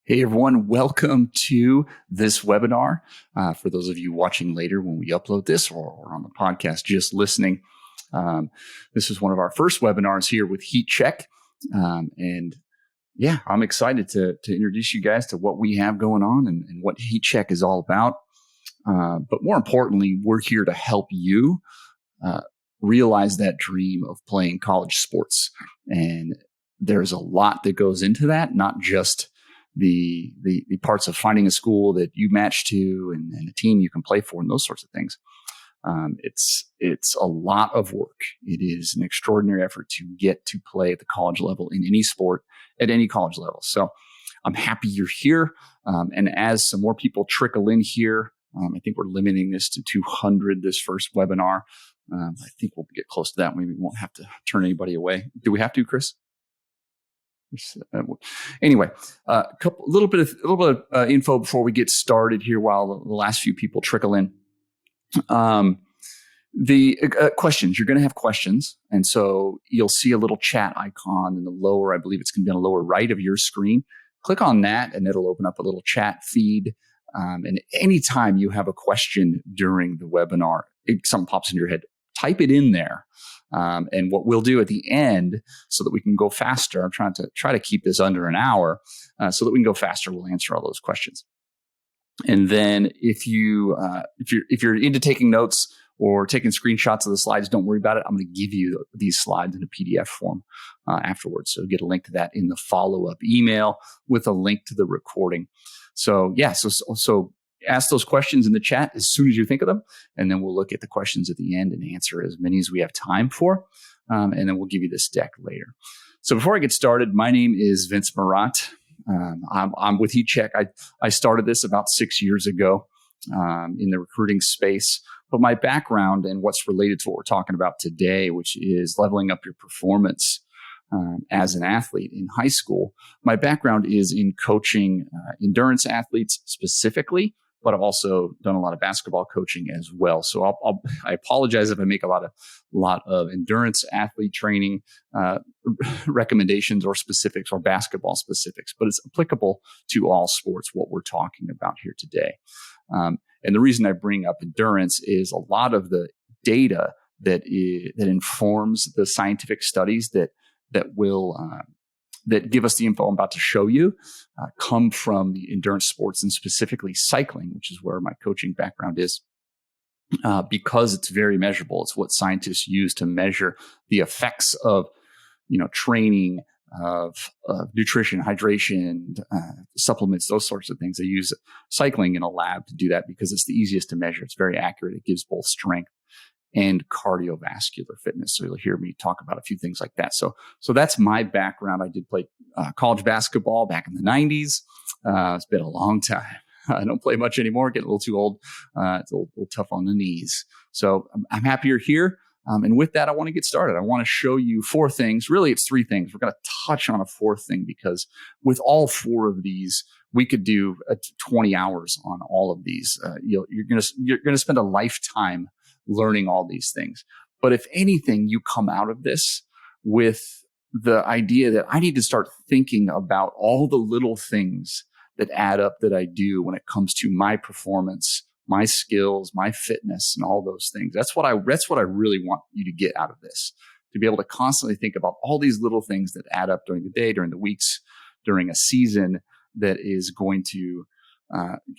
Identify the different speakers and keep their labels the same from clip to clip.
Speaker 1: Hey everyone, welcome to this webinar. For those of you watching later when we upload this or on the podcast just listening, this is one of our first webinars here with Heat Check. And yeah, I'm excited to introduce you guys to what we have going on and what Heat Check is all about. But more importantly, we're here to help you realize that dream of playing college sports. And there's a lot that goes into that, not just the parts of finding a school that you match to and a team you can play for and those sorts of things. It's a lot of work. It is an extraordinary effort to get to play at the college level in any sport at any college level. So I'm happy you're here. And as some more people trickle in here, I think we're limiting this to 200 this first webinar. I think we'll get close to that. Maybe we won't have to turn anybody away. Do we have to, Chris? Anyway, a little bit of info before we get started here while the last few people trickle in. The questions, you're going to have questions. And so you'll see a little chat icon in the lower, I believe it's going to be on the lower right of your screen. Click on that and it'll open up a little chat feed. And anytime you have a question during the webinar, something pops in your head, type it in there. And what we'll do at the end, so that we can go faster, I'm trying to keep this under an hour, so that we can go faster. We'll answer all those questions. And then if you're into taking notes or taking screenshots of the slides, don't worry about it. I'm going to give you these slides in a PDF form afterwards. So get a link to that in the follow-up email with a link to the recording. So yeah, so ask those questions in the chat as soon as you think of them, and then we'll look at the questions at the end and answer as many as we have time for, and then we'll give you this deck later. So before I get started, my name is Vince Marat. I'm with Heat Check. I started this about 6 years ago in the recruiting space, but my background and what's related to what we're talking about today, which is leveling up your performance as an athlete in high school. My background is in coaching endurance athletes specifically, but I've also done a lot of basketball coaching as well. So I apologize if I make a lot of endurance athlete training recommendations or specifics or basketball specifics, but it's applicable to all sports, what we're talking about here today. And the reason I bring up endurance is a lot of the data that informs the scientific studies that give us the info I'm about to show you come from the endurance sports and specifically cycling, which is where my coaching background is, because it's very measurable. It's what scientists use to measure the effects of, training, of nutrition, hydration, supplements, those sorts of things. They use cycling in a lab to do that because it's the easiest to measure. It's very accurate. It gives both strength and cardiovascular fitness. So you'll hear me talk about a few things like that. So that's my background. I did play college basketball back in the 90s. It's been a long time. I don't play much anymore, getting a little too old. It's a little tough on the knees. So I'm happy you're here. And with that, I want to get started. I want to show you 4 things. Really, it's 3 things. We're going to touch on a 4th thing because with all 4 of these, we could do 20 hours on all of these. You're going to spend a lifetime learning all these things. But if anything, you come out of this with the idea that I need to start thinking about all the little things that add up that I do when it comes to my performance, my skills, my fitness, and all those things. That's what I really want you to get out of this, to be able to constantly think about all these little things that add up during the day, during the weeks, during a season that is going to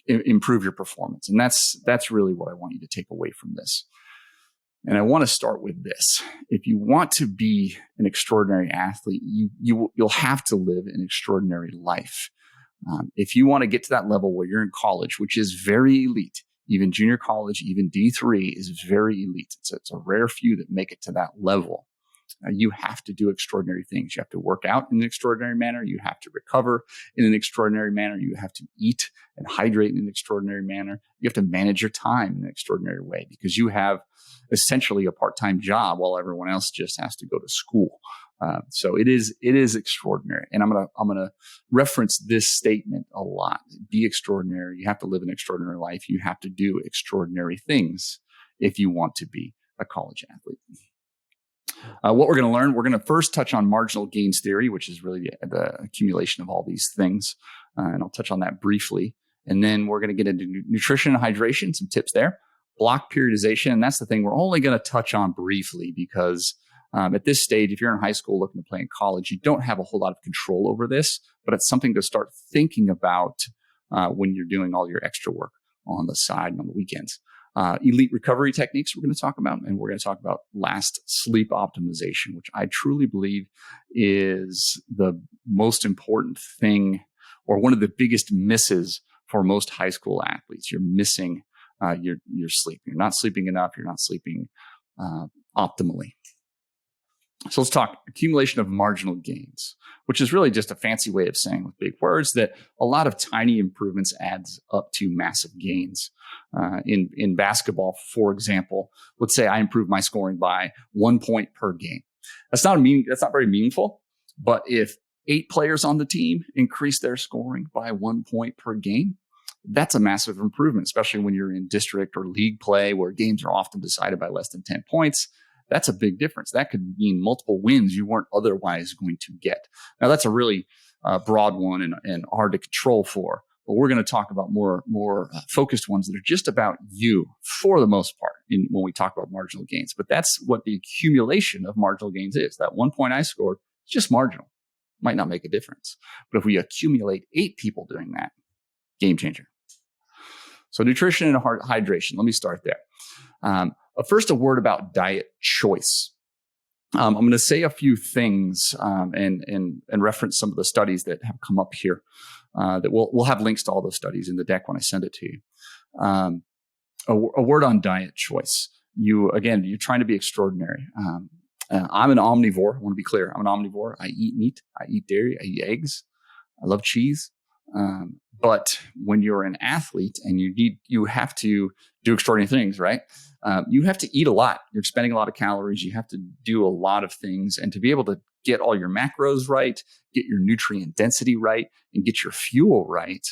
Speaker 1: improve your performance. And that's really what I want you to take away from this. And I want to start with this. If you want to be an extraordinary athlete, you'll have to live an extraordinary life. If you want to get to that level where you're in college, which is very elite, even junior college, even D3 is very elite. It's a rare few that make it to that level. You have to do extraordinary things. You have to work out in an extraordinary manner. You have to recover in an extraordinary manner. You have to eat and hydrate in an extraordinary manner. You have to manage your time in an extraordinary way because you have essentially a part-time job while everyone else just has to go to school. So it is extraordinary. And I'm gonna reference this statement a lot. Be extraordinary. You have to live an extraordinary life. You have to do extraordinary things if you want to be a college athlete. What we're going to learn, we're going to first touch on marginal gains theory, which is really the accumulation of all these things. And I'll touch on that briefly. And then we're going to get into nutrition and hydration, some tips there. Block periodization, and that's the thing we're only going to touch on briefly because at this stage, if you're in high school looking to play in college, you don't have a whole lot of control over this, but it's something to start thinking about when you're doing all your extra work on the side and on the weekends. Elite recovery techniques we're going to talk about, and we're going to talk about last, sleep optimization, which I truly believe is the most important thing or one of the biggest misses for most high school athletes. You're missing your sleep. You're not sleeping enough. You're not sleeping optimally. So let's talk accumulation of marginal gains, which is really just a fancy way of saying with big words that a lot of tiny improvements adds up to massive gains. In basketball, for example, let's say I improve my scoring by 1 point per game. That's not very meaningful, but if 8 players on the team increase their scoring by 1 point per game, that's a massive improvement, especially when you're in district or league play where games are often decided by less than 10 points. That's a big difference. That could mean multiple wins you weren't otherwise going to get. Now, that's a really broad one and hard to control for, but we're going to talk about more focused ones that are just about you for the most part when we talk about marginal gains. But that's what the accumulation of marginal gains is. That 1 point I scored is just marginal. Might not make a difference. But if we accumulate 8 people doing that, game changer. So nutrition and hydration. Let me start there. First, a word about diet choice. I'm going to say a few things and reference some of the studies that have come up here. That we'll have links to all those studies in the deck when I send it to you. A word on diet choice. You're trying to be extraordinary. I'm an omnivore. I want to be clear. I'm an omnivore. I eat meat. I eat dairy. I eat eggs. I love cheese. But when you're an athlete and you have to do extraordinary things, right? You have to eat a lot. You're expending a lot of calories. You have to do a lot of things. And to be able to get all your macros right, get your nutrient density right, and get your fuel right,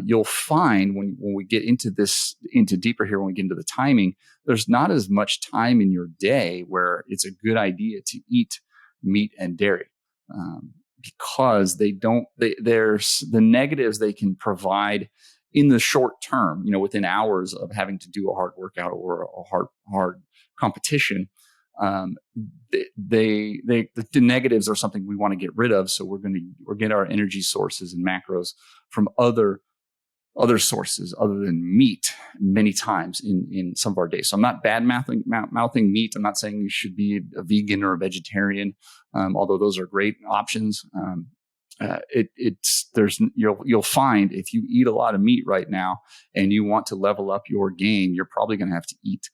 Speaker 1: you'll find when we get into deeper here, when we get into the timing, there's not as much time in your day where it's a good idea to eat meat and dairy. Because there's the negatives they can provide in the short term, within hours of having to do a hard workout or a hard competition. The negatives are something we want to get rid of. So we're getting our energy sources and macros from other sources other than meat many times in some of our days. So I'm not bad mouthing meat. I'm not saying you should be a vegan or a vegetarian, although those are great options. You'll find if you eat a lot of meat right now and you want to level up your game, you're probably going to have to eat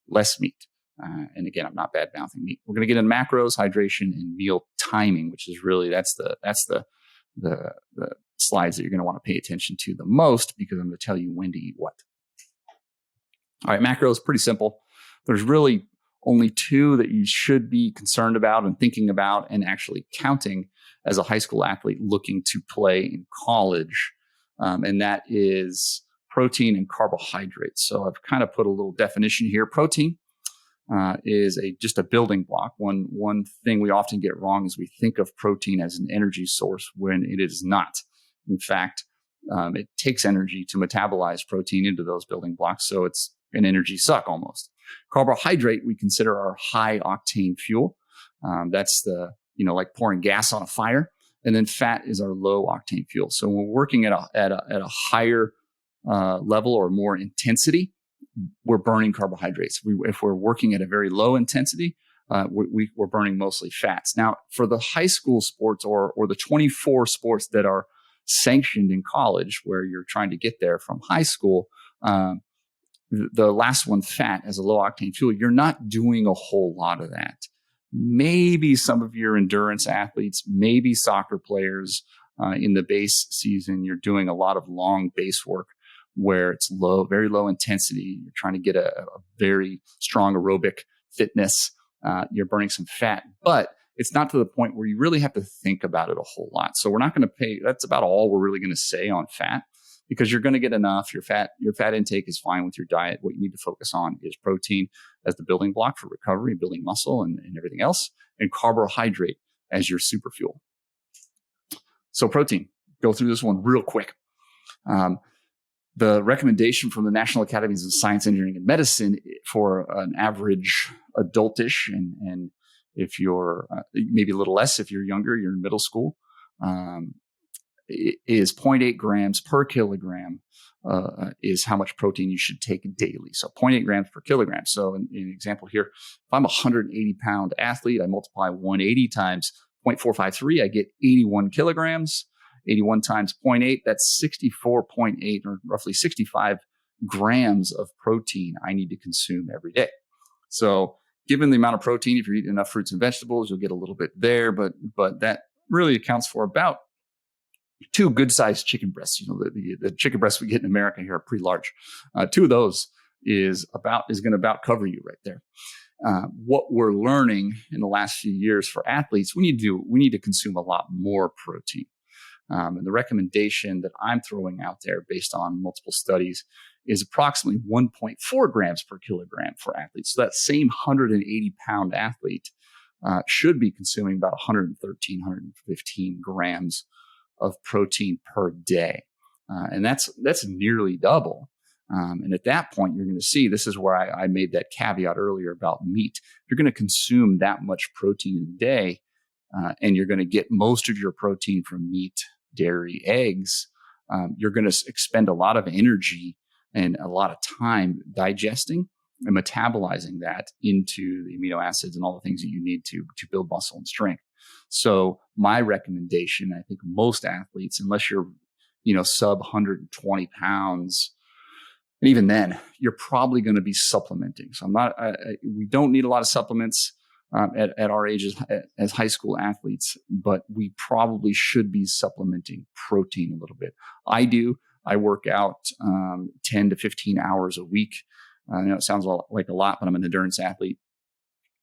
Speaker 1: less meat. And again, I'm not bad mouthing meat. We're going to get into macros, hydration, and meal timing, which is really that's the slides that you're going to want to pay attention to the most, because I'm going to tell you when to eat what. All right, macros, pretty simple. There's really only 2 that you should be concerned about and thinking about and actually counting as a high school athlete looking to play in college. And that is protein and carbohydrates. So I've kind of put a little definition here. Protein is just a building block. One thing we often get wrong is we think of protein as an energy source when it is not. In fact, it takes energy to metabolize protein into those building blocks. So it's an energy suck almost. Carbohydrate, we consider our high octane fuel. That's like pouring gas on a fire. And then fat is our low octane fuel. So when we're working at a higher level or more intensity, we're burning carbohydrates. If we're working at a very low intensity, we're burning mostly fats. Now, for the high school sports or the 24 sports that are sanctioned in college, where you're trying to get there from high school, the last one, fat, as a low octane fuel, you're not doing a whole lot of that. Maybe some of your endurance athletes, maybe soccer players in the base season, you're doing a lot of long base work where it's very low intensity. You're trying to get a very strong aerobic fitness. You're burning some fat, but it's not to the point where you really have to think about it a whole lot. So we're not going to that's about all we're really going to say on fat. because you're going to get enough. Your fat intake is fine with your diet. What you need to focus on is protein as the building block for recovery, building muscle and everything else, and carbohydrate as your super fuel. So protein, go through this one real quick. The recommendation from the National Academies of Science, Engineering, and Medicine for an average adultish, and if you're maybe a little less, if you're younger, you're in middle school, is 0.8 grams per kilogram is how much protein you should take daily. So 0.8 grams per kilogram. So in an example here, if I'm a 180-pound athlete, I multiply 180 times 0.453, I get 81 kilograms. 81 times 0.8, that's 64.8 or roughly 65 grams of protein I need to consume every day. So given the amount of protein, if you're eating enough fruits and vegetables, you'll get a little bit there, but that really accounts for about 2 good-sized chicken breasts. You know, the chicken breasts we get in America here are pretty large. 2 of those is going to about cover you right there. What we're learning in the last few years for athletes, we need to consume a lot more protein. And the recommendation that I'm throwing out there based on multiple studies is approximately 1.4 grams per kilogram for athletes. So that same 180-pound athlete should be consuming about 113, 115 grams of protein per day. And that's nearly double. And at that point, you're going to see, this is where I made that caveat earlier about meat. If you're going to consume that much protein in a day, and you're going to get most of your protein from meat, dairy, eggs, you're going to expend a lot of energy and a lot of time digesting and metabolizing that into the amino acids and all the things that you need to build muscle and strength. So my recommendation, I think most athletes, unless you're, sub 120 pounds, and even then, you're probably going to be supplementing. So we don't need a lot of supplements at our ages as high school athletes, but we probably should be supplementing protein a little bit. I work out 10 to 15 hours a week. I know it sounds like a lot, but I'm an endurance athlete.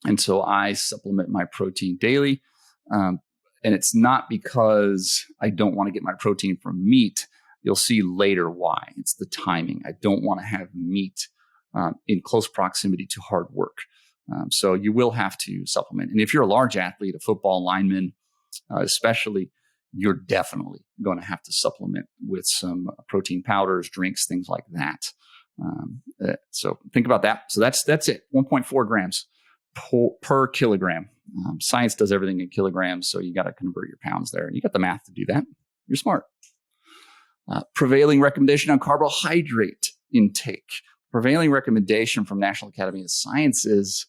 Speaker 1: And so I supplement my protein daily. And it's not because I don't want to get my protein from meat. You'll see later why. It's the timing. I don't want to have meat in close proximity to hard work. So you will have to supplement. And if you're a large athlete, a football lineman, especially, you're definitely going to have to supplement with some protein powders, drinks, things like that. So think about that. So that's it. 1.4 grams per kilogram. Science does everything in kilograms, so you got to convert your pounds there. And you got the math to do that. You're smart. Prevailing recommendation on carbohydrate intake. Prevailing recommendation from National Academy of Sciences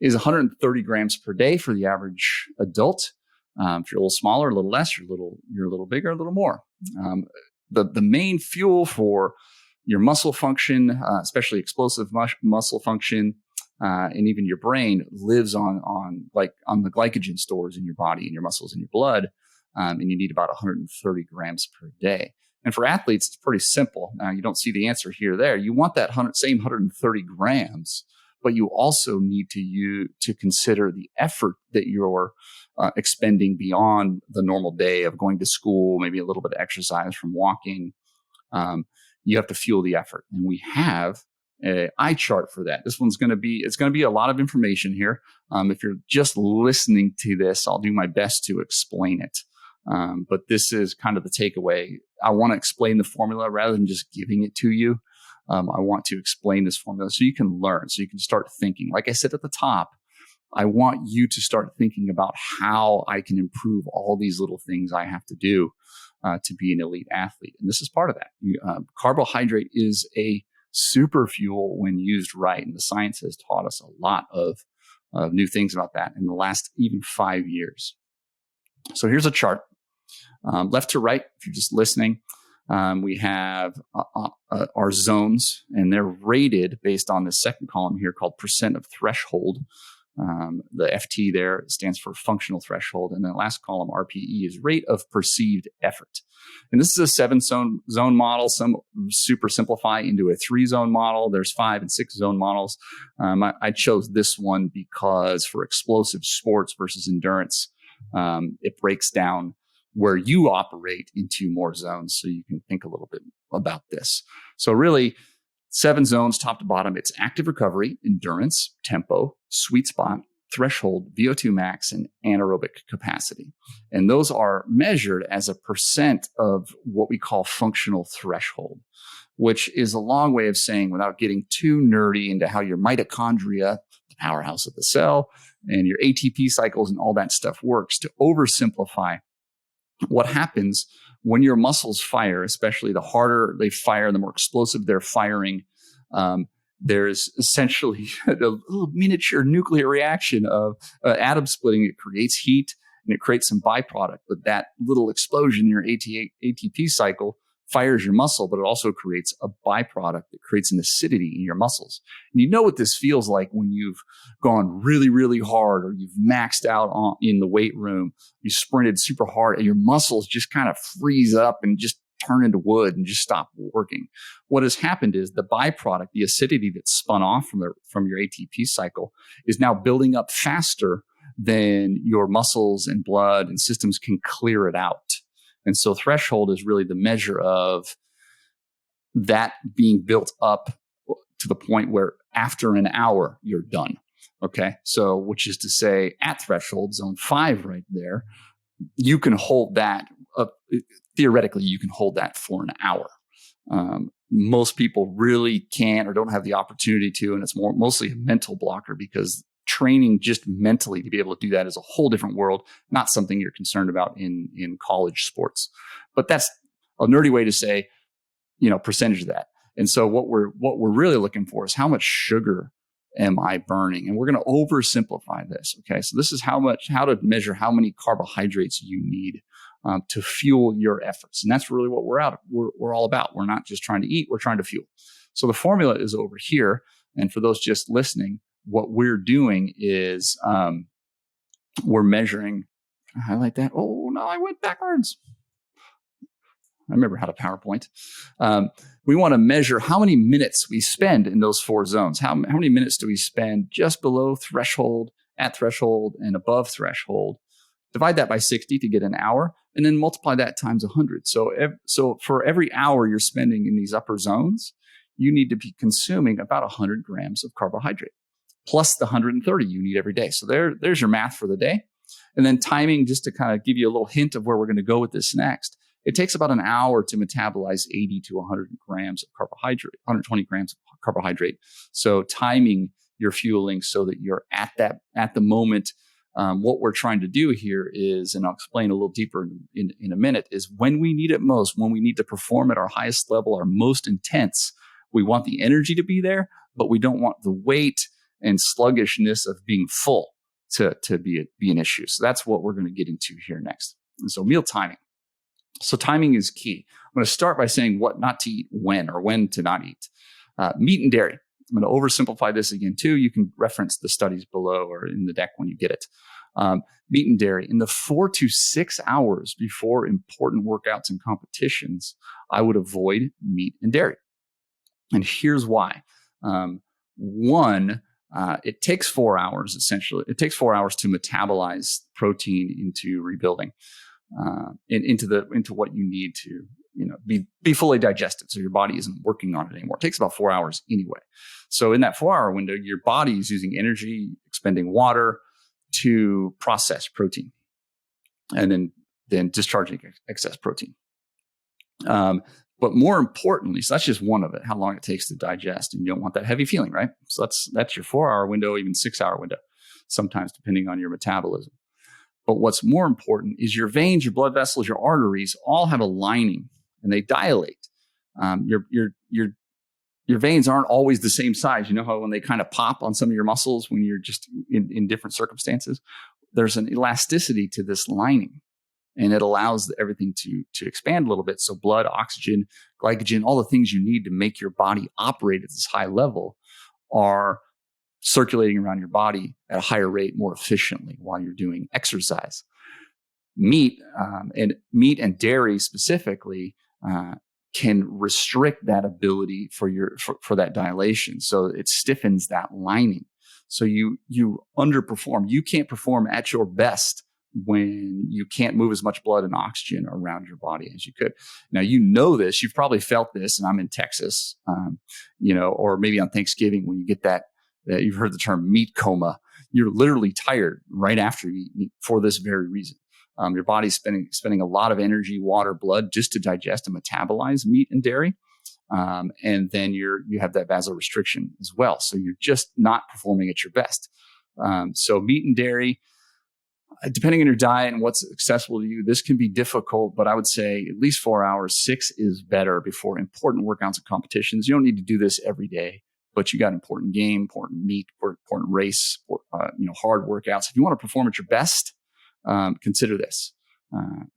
Speaker 1: is 130 grams per day for the average adult. If you're a little smaller, a little less, you're a little bigger, a little more. The main fuel for your muscle function, especially explosive muscle function, and even your brain, lives on the glycogen stores in your body, in your muscles, in your blood, and you need about 130 grams per day. And for athletes, it's pretty simple. Now, you don't see the answer here or there. You want that same 130 grams, but you also need to consider the effort that you're expending beyond the normal day of going to school, maybe a little bit of exercise from walking. You have to fuel the effort. And we have an eye chart for that. This one's going to be a lot of information here. If you're just listening to this, I'll do my best to explain it. But this is kind of the takeaway. I want to explain the formula rather than just giving it to you. I want to explain this formula so you can learn, so you can start thinking. Like I said at the top, I want you to start thinking about how I can improve all these little things I have to do to be an elite athlete. And this is part of that. Carbohydrate is a super fuel when used right. And the science has taught us a lot of new things about that in the last even 5 years. So here's a chart. Left to right, if you're just listening, we have our zones, and they're rated based on the second column here called percent of threshold. The FT there stands for functional threshold. And the last column, RPE, is rate of perceived effort. And this is a 7-zone model. Some super simplify into a 3-zone model. There's 5 and 6 zone models. I chose this one because for explosive sports versus endurance, it breaks down where you operate into more zones so you can think a little bit about this. So really 7 zones, top to bottom. It's active recovery, endurance, tempo, sweet spot, threshold, VO2 max, and anaerobic capacity. And those are measured as a percent of what we call functional threshold, which is a long way of saying, without getting too nerdy into how your mitochondria, the powerhouse of the cell, and your ATP cycles and all that stuff works, to oversimplify what happens when your muscles fire, especially the harder they fire, the more explosive they're firing. There's essentially a little miniature nuclear reaction of atom splitting. It creates heat and it creates some byproduct. But that little explosion in your ATP cycle fires your muscle, but it also creates a byproduct that creates an acidity in your muscles. And you know what this feels like when you've gone really, really hard, or you've maxed out in the weight room, you sprinted super hard, and your muscles just kind of freeze up and just turn into wood and just stop working. What has happened is the byproduct, the acidity that's spun off from your ATP cycle, is now building up faster than your muscles and blood and systems can clear it out. And so threshold is really the measure of that being built up to the point where after an hour, you're done. Okay. So, which is to say, at threshold, zone 5 right there, you can hold that up. Theoretically, you can hold that for an hour. Most people really can't or don't have the opportunity to, and it's mostly a mental blocker, because training just mentally to be able to do that is a whole different world, not something you're concerned about in college sports. But that's a nerdy way to say, percentage of that. And so what we're really looking for is how much sugar am I burning? And we're going to oversimplify this. Okay. So this is how to measure how many carbohydrates you need to fuel your efforts. And that's really what we're all about. We're not just trying to eat, we're trying to fuel. So the formula is over here. And for those just listening, what we're doing is we're measuring. Can I highlight that? Oh, no, I went backwards. I remember how to PowerPoint. We want to measure how many minutes we spend in those 4 zones. How many minutes do we spend just below threshold, at threshold, and above threshold? Divide that by 60 to get an hour, and then multiply that times 100. So for every hour you're spending in these upper zones, you need to be consuming about 100 grams of carbohydrate, plus the 130 you need every day. So there's your math for the day. And then timing, just to kind of give you a little hint of where we're going to go with this next. It takes about an hour to metabolize 80 to 100 grams of carbohydrate, 120 grams of carbohydrate. So timing your fueling so that you're at the moment. What we're trying to do here is, and I'll explain a little deeper in a minute, is when we need it most, when we need to perform at our highest level, our most intense, we want the energy to be there, but we don't want the weight and sluggishness of being full to be an issue. So that's what we're going to get into here next. And so meal timing. So timing is key. I'm going to start by saying what not to eat when, or when to not eat. Meat and dairy. I'm going to oversimplify this again too. You can reference the studies below or in the deck when you get it. Meat and dairy. In the 4 to 6 hours before important workouts and competitions, I would avoid meat and dairy. And here's why. One, it takes 4 hours essentially. It takes 4 hours to metabolize protein into rebuilding, into what you need to, be fully digested. So your body isn't working on it anymore. It takes about 4 hours anyway. So in that 4 hour window, your body is using energy, expending water to process protein, and then discharging excess protein. But more importantly, so that's just one of it, how long it takes to digest. And you don't want that heavy feeling, right? So that's your 4 hour window, even 6 hour window, sometimes depending on your metabolism. But what's more important is your veins, your blood vessels, your arteries all have a lining and they dilate. Your veins aren't always the same size. You know how when they kind of pop on some of your muscles when you're just in different circumstances, there's an elasticity to this lining. And it allows everything to expand a little bit. So blood, oxygen, glycogen, all the things you need to make your body operate at this high level are circulating around your body at a higher rate, more efficiently while you're doing exercise. Meat and dairy specifically can restrict that ability for that dilation. So it stiffens that lining. So you underperform. You can't perform at your best when you can't move as much blood and oxygen around your body as you could. Now, you know this, you've probably felt this, and I'm in Texas, or maybe on Thanksgiving when you get that you've heard the term meat coma. You're literally tired right after you eat meat for this very reason. Your body's spending a lot of energy, water, blood just to digest and metabolize meat and dairy. And then you have that vasorestriction as well. So you're just not performing at your best. So meat and dairy, depending on your diet and what's accessible to you, this can be difficult, but I would say at least 4 hours, 6 is better before important workouts and competitions. You don't need to do this every day, but you got important game, important meet, important race, hard workouts. If you want to perform at your best, consider this.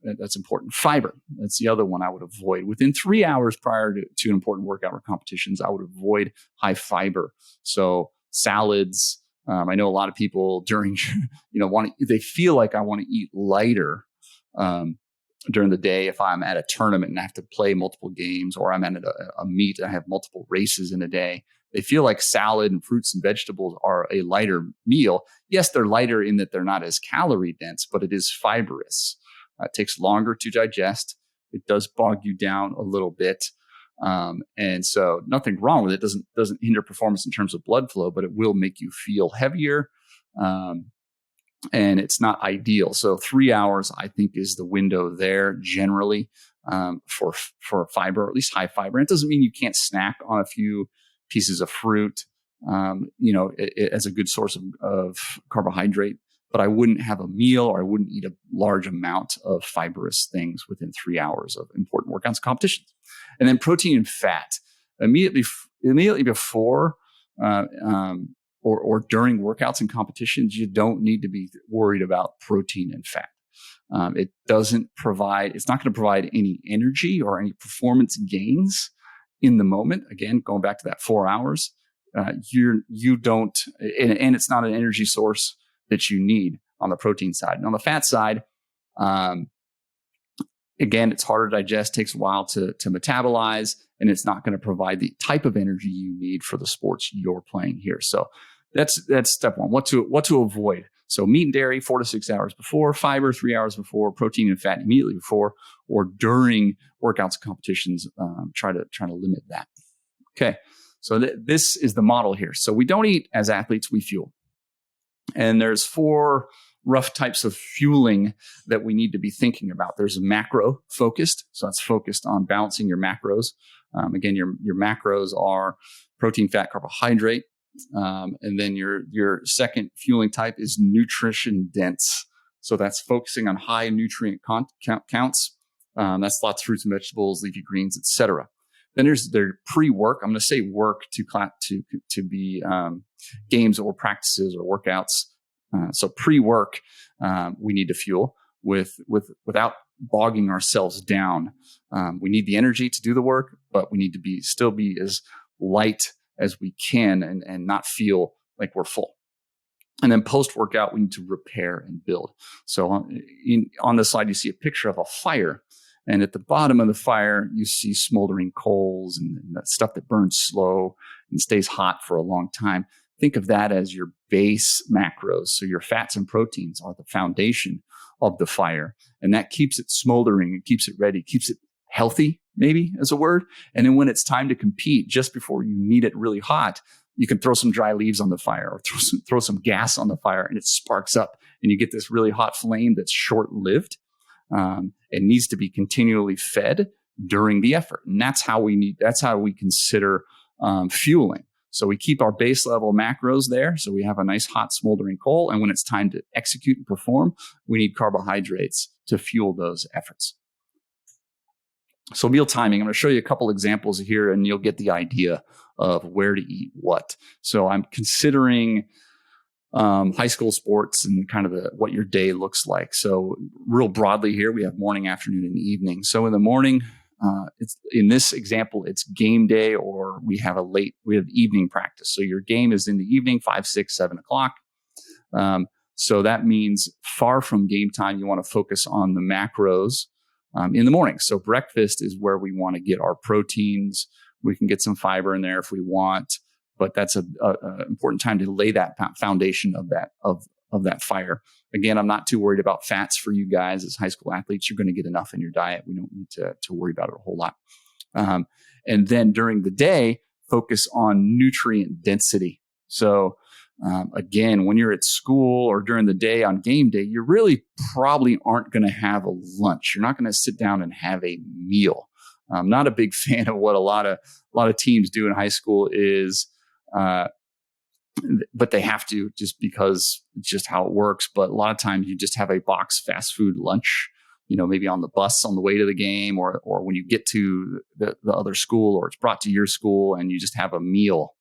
Speaker 1: That's important. Fiber. That's the other one I would avoid. Within 3 hours prior to an important workout or competitions, I would avoid high fiber. So salads. I know a lot of people during, they feel like I want to eat lighter during the day if I'm at a tournament and I have to play multiple games, or I'm at a meet and I have multiple races in a day. They feel like salad and fruits and vegetables are a lighter meal. Yes, they're lighter in that they're not as calorie dense, but it is fibrous. It takes longer to digest. It does bog you down a little bit. And so nothing wrong with it. Doesn't hinder performance in terms of blood flow, but it will make you feel heavier. And it's not ideal. So 3 hours, I think, is the window there generally, for fiber, or at least high fiber. And it doesn't mean you can't snack on a few pieces of fruit, as a good source of carbohydrate, but I wouldn't have a meal, or I wouldn't eat a large amount of fibrous things within 3 hours of important workouts and competitions. And then protein and fat immediately before or during workouts and competitions. You don't need to be worried about protein and fat. It's not going to provide any energy or any performance gains in the moment. Again, going back to that 4 hours, you don't, and it's not an energy source that you need on the protein side. And on the fat side, again, it's harder to digest, takes a while to metabolize, and it's not going to provide the type of energy you need for the sports you're playing here. So that's step one. What to avoid. So meat and dairy 4 to 6 hours before, fiber 3 hours before, protein and fat immediately before or during workouts and competitions. Try to limit that. Okay, so this is the model here. So we don't eat as athletes, we fuel. And there's 4 rough types of fueling that we need to be thinking about. There's macro focused. So that's focused on balancing your macros. Again, your macros are protein, fat, carbohydrate. And then your second fueling type is nutrition dense. So that's focusing on high nutrient counts. That's lots of fruits and vegetables, leafy greens, etc. Then there's their pre-work. I'm going to say work to be games or practices or workouts. So pre-work, we need to fuel without bogging ourselves down. We need the energy to do the work, but we need to still be as light as we can and not feel like we're full. And then post-workout, we need to repair and build. So on this slide, you see a picture of a fire. And at the bottom of the fire, you see smoldering coals and that stuff that burns slow and stays hot for a long time. Think of that as your base macros. So your fats and proteins are the foundation of the fire. And that keeps it smoldering and keeps it ready, keeps it healthy, maybe as a word. And then when it's time to compete, just before you need it really hot, you can throw some dry leaves on the fire or throw some gas on the fire and it sparks up and you get this really hot flame that's short-lived. It needs to be continually fed during the effort. And that's how we consider fueling. So we keep our base level macros there. So we have a nice hot smoldering coal. And when it's time to execute and perform, we need carbohydrates to fuel those efforts. So meal timing, I'm going to show you a couple examples here and you'll get the idea of where to eat what. So I'm considering high school sports and kind of what your day looks like. So real broadly here, we have morning, afternoon, and evening. So in the morning, in this example, it's game day or we have evening practice. So your game is in the evening, 5, 6, 7 o'clock. So that means far from game time, you want to focus on the macros in the morning. So breakfast is where we want to get our proteins. We can get some fiber in there if we want, but that's an important time to lay that foundation of that fire. Again, I'm not too worried about fats for you guys as high school athletes. You're going to get enough in your diet. We don't need to worry about it a whole lot. And then during the day, focus on nutrient density. So again, when you're at school or during the day on game day, you really probably aren't going to have a lunch. You're not going to sit down and have a meal. I'm not a big fan of what a lot of teams do in high school is, but they have to just because it's just how it works. But a lot of times you just have a box fast food lunch, maybe on the bus on the way to the game or when you get to the other school or it's brought to your school and you just have a meal,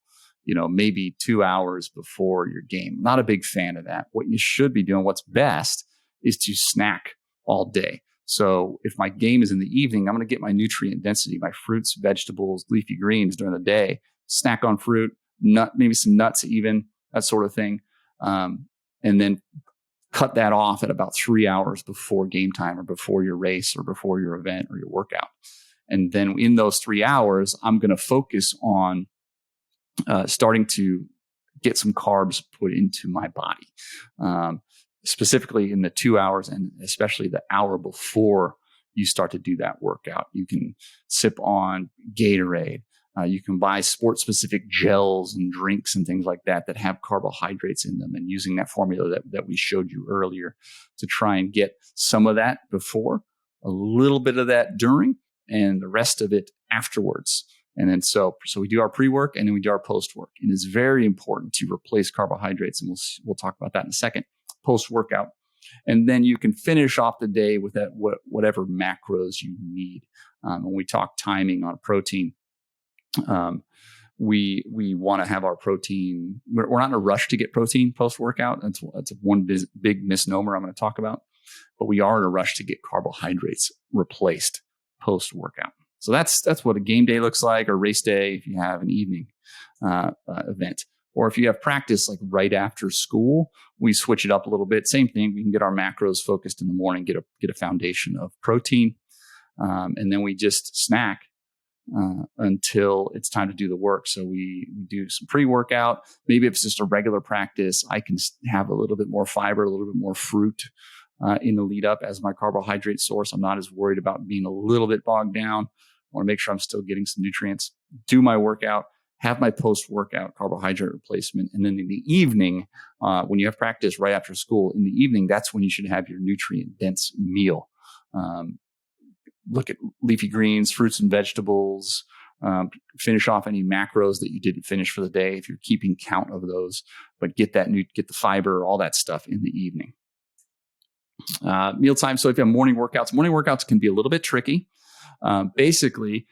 Speaker 1: maybe 2 hours before your game. Not a big fan of that. What you should be doing, what's best is to snack all day. So if my game is in the evening, I'm going to get my nutrient density, my fruits, vegetables, leafy greens during the day, snack on fruit, maybe some nuts even, that sort of thing. And then cut that off at about 3 hours before game time or before your race or before your event or your workout. And then in those 3 hours, I'm going to focus on starting to get some carbs put into my body, specifically in the 2 hours and especially the hour before you start to do that workout. You can sip on Gatorade. You can buy sport-specific gels and drinks and things like that have carbohydrates in them, and using that formula that we showed you earlier to try and get some of that before, a little bit of that during, and the rest of it afterwards. And then so we do our pre-work and then we do our post-work. And it's very important to replace carbohydrates, and we'll talk about that in a second, post-workout. And then you can finish off the day with that whatever macros you need. When we talk timing on protein, we want to have our protein. We're not in a rush to get protein post-workout. That's one big misnomer I'm going to talk about. But we are in a rush to get carbohydrates replaced post-workout. So that's what a game day looks like, or race day if you have an evening event. Or if you have practice like right after school, we switch it up a little bit. Same thing. We can get our macros focused in the morning, get a foundation of protein, and then we just snack until it's time to do the work. So we do some pre-workout. Maybe if it's just a regular practice, I can have a little bit more fiber, a little bit more fruit in the lead up as my carbohydrate source. I'm not as worried about being a little bit bogged down. I want to make sure I'm still getting some nutrients, do my workout, have my post-workout carbohydrate replacement. And then in the evening, when you have practice right after school, in the evening, that's when you should have your nutrient-dense meal. Look at leafy greens, fruits and vegetables, finish off any macros that you didn't finish for the day if you're keeping count of those, but get the fiber, all that stuff in the evening. Mealtime. So if you have morning workouts can be a little bit tricky. Basically,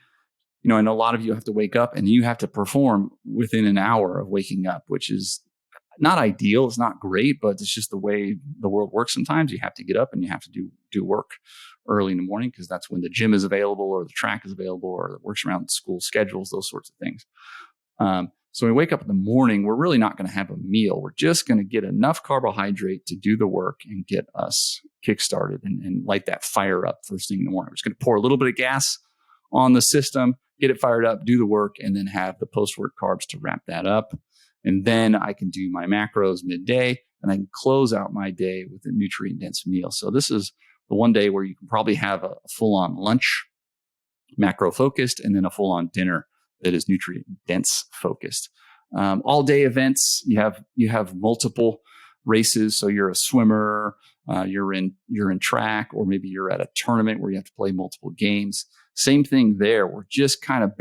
Speaker 1: I know a lot of you have to wake up and you have to perform within an hour of waking up, which is not ideal. It's not great, but it's just the way the world works. Sometimes you have to get up and you have to do work early in the morning because that's when the gym is available or the track is available or it works around school schedules, those sorts of things. So when we wake up in the morning, we're really not going to have a meal. We're just going to get enough carbohydrate to do the work and get us kickstarted and light that fire up first thing in the morning. We're just going to pour a little bit of gas on the system, get it fired up, do the work, and then have the post-work carbs to wrap that up. And then I can do my macros midday, and I can close out my day with a nutrient-dense meal. So this is the one day where you can probably have a full-on lunch, macro-focused, and then a full-on dinner that is nutrient-dense focused. All-day events, you have multiple races. So you're a swimmer, you're in track, or maybe you're at a tournament where you have to play multiple games. Same thing there. We're just kind of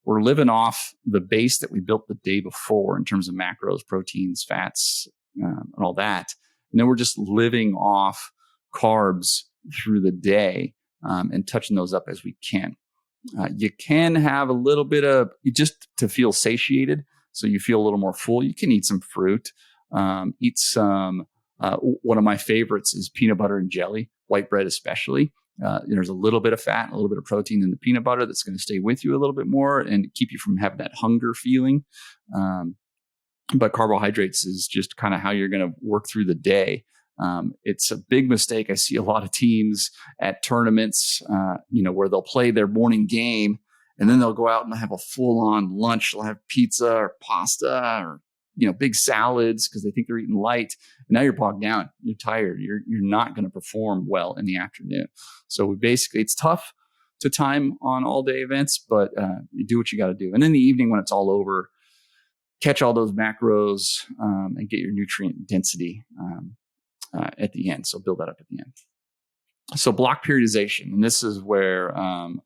Speaker 1: we're living off the base that we built the day before in terms of macros, proteins, fats, and all that. And then we're just living off carbs through the day and touching those up as we can. You can have a little bit of just to feel satiated. So you feel a little more full. You can eat some fruit, eat some, one of my favorites is peanut butter and jelly, white bread especially. There's a little bit of fat and a little bit of protein in the peanut butter that's going to stay with you a little bit more and keep you from having that hunger feeling. But carbohydrates is just kind of how you're going to work through the day. It's a big mistake. I see a lot of teams at tournaments, where they'll play their morning game and then they'll go out and have a full-on lunch. They'll have pizza or pasta or, big salads because they think they're eating light. And now you're bogged down. You're tired. You're not going to perform well in the afternoon. So it's tough to time on all day events, but you do what you got to do. And in the evening when it's all over, catch all those macros and get your nutrient density at the end. So build that up at the end. So block periodization, and this is where I'm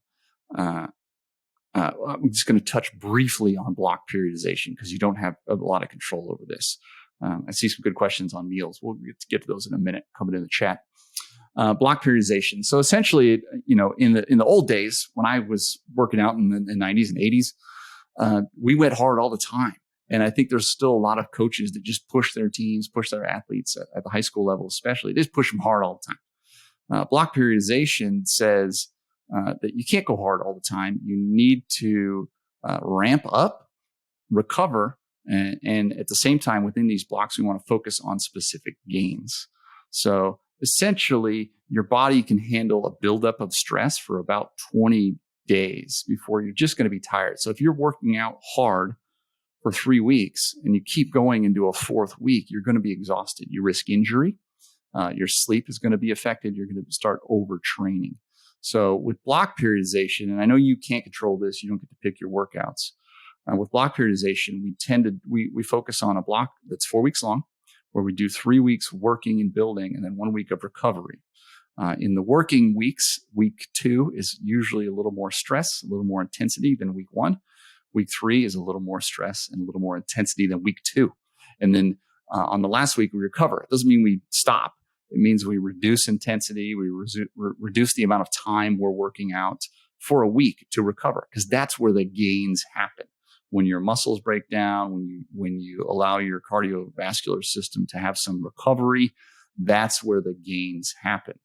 Speaker 1: just going to touch briefly on block periodization because you don't have a lot of control over this. I see some good questions on meals. We'll get to those in a minute coming in the chat. Block periodization. So essentially, in the old days when I was working out in the 90s and 80s, we went hard all the time. And I think there's still a lot of coaches that just push their teams, push their athletes at the high school level, especially. They just push them hard all the time. Block periodization says that you can't go hard all the time. You need to ramp up, recover, and at the same time, within these blocks, we want to focus on specific gains. So essentially, your body can handle a buildup of stress for about 20 days before you're just going to be tired. So if you're working out hard for 3 weeks and you keep going into a fourth week, you're going to be exhausted. You risk injury. Your sleep is going to be affected. You're going to start overtraining. So with block periodization, and I know you can't control this, you don't get to pick your workouts. With block periodization, we focus on a block that's 4 weeks long, where we do 3 weeks working and building, and then 1 week of recovery. In the working weeks, week 2 is usually a little more stress, a little more intensity than week 1. Week 3 is a little more stress and a little more intensity than week 2. And then on the last week, we recover. It doesn't mean we stop. It means we reduce intensity. We reduce the amount of time we're working out for a week to recover, because that's where the gains happen. When your muscles break down, when you allow your cardiovascular system to have some recovery, that's where the gains happen.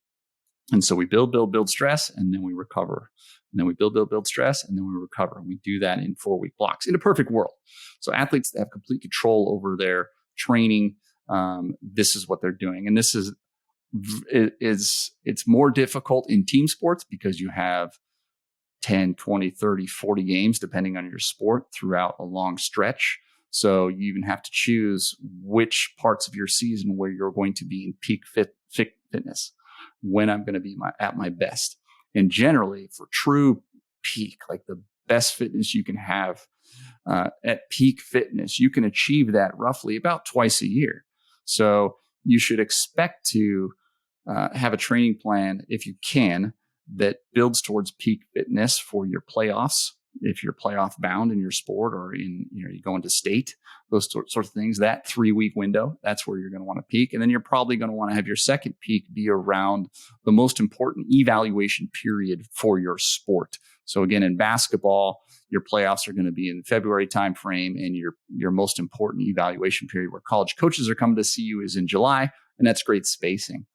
Speaker 1: And so we build stress, and then we recover. And then we build stress, and then we recover. And we do that in 4-week blocks in a perfect world. So athletes that have complete control over their training, this is what they're doing. And this is it's more difficult in team sports because you have 10, 20, 30, 40 games, depending on your sport, throughout a long stretch. So you even have to choose which parts of your season where you're going to be in peak fitness, when I'm going to be at my best. And generally, for true peak, like the best fitness you can have at peak fitness, you can achieve that roughly about twice a year. So you should expect to have a training plan, if you can, that builds towards peak fitness for your playoffs. If you're playoff bound in your sport, or you go into state, those sorts of things, that 3-week window, that's where you're going to want to peak. And then you're probably going to want to have your second peak be around the most important evaluation period for your sport. So again, in basketball, your playoffs are going to be in February timeframe, and your most important evaluation period where college coaches are coming to see you is in July, and that's great spacing.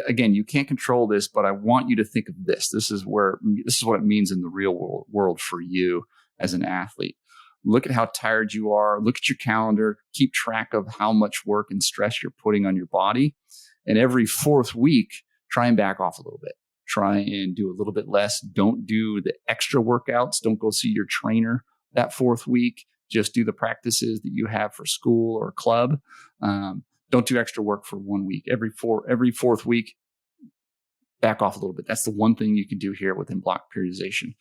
Speaker 1: Again, you can't control this, but I want you to think of this. This is what it means in the real world for you as an athlete. Look at how tired you are. Look at your calendar. Keep track of how much work and stress you're putting on your body. And every 4th week, try and back off a little bit. Try and do a little bit less. Don't do the extra workouts. Don't go see your trainer that 4th week. Just do the practices that you have for school or club. Don't do extra work for 1 week. Every 4th week, back off a little bit. That's the one thing you can do here within block periodization.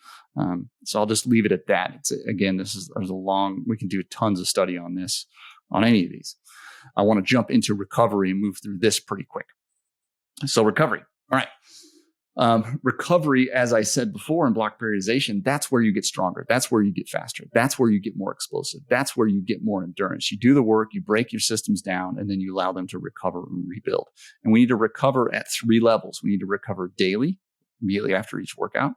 Speaker 1: So I'll just leave it at that. We can do tons of study on this, on any of these. I want to jump into recovery and move through this pretty quick. So recovery. All right. Recovery, as I said before, in block periodization, that's where you get stronger. That's where you get faster. That's where you get more explosive. That's where you get more endurance. You do the work, you break your systems down, and then you allow them to recover and rebuild. And we need to recover at 3 levels. We need to recover daily, immediately after each workout.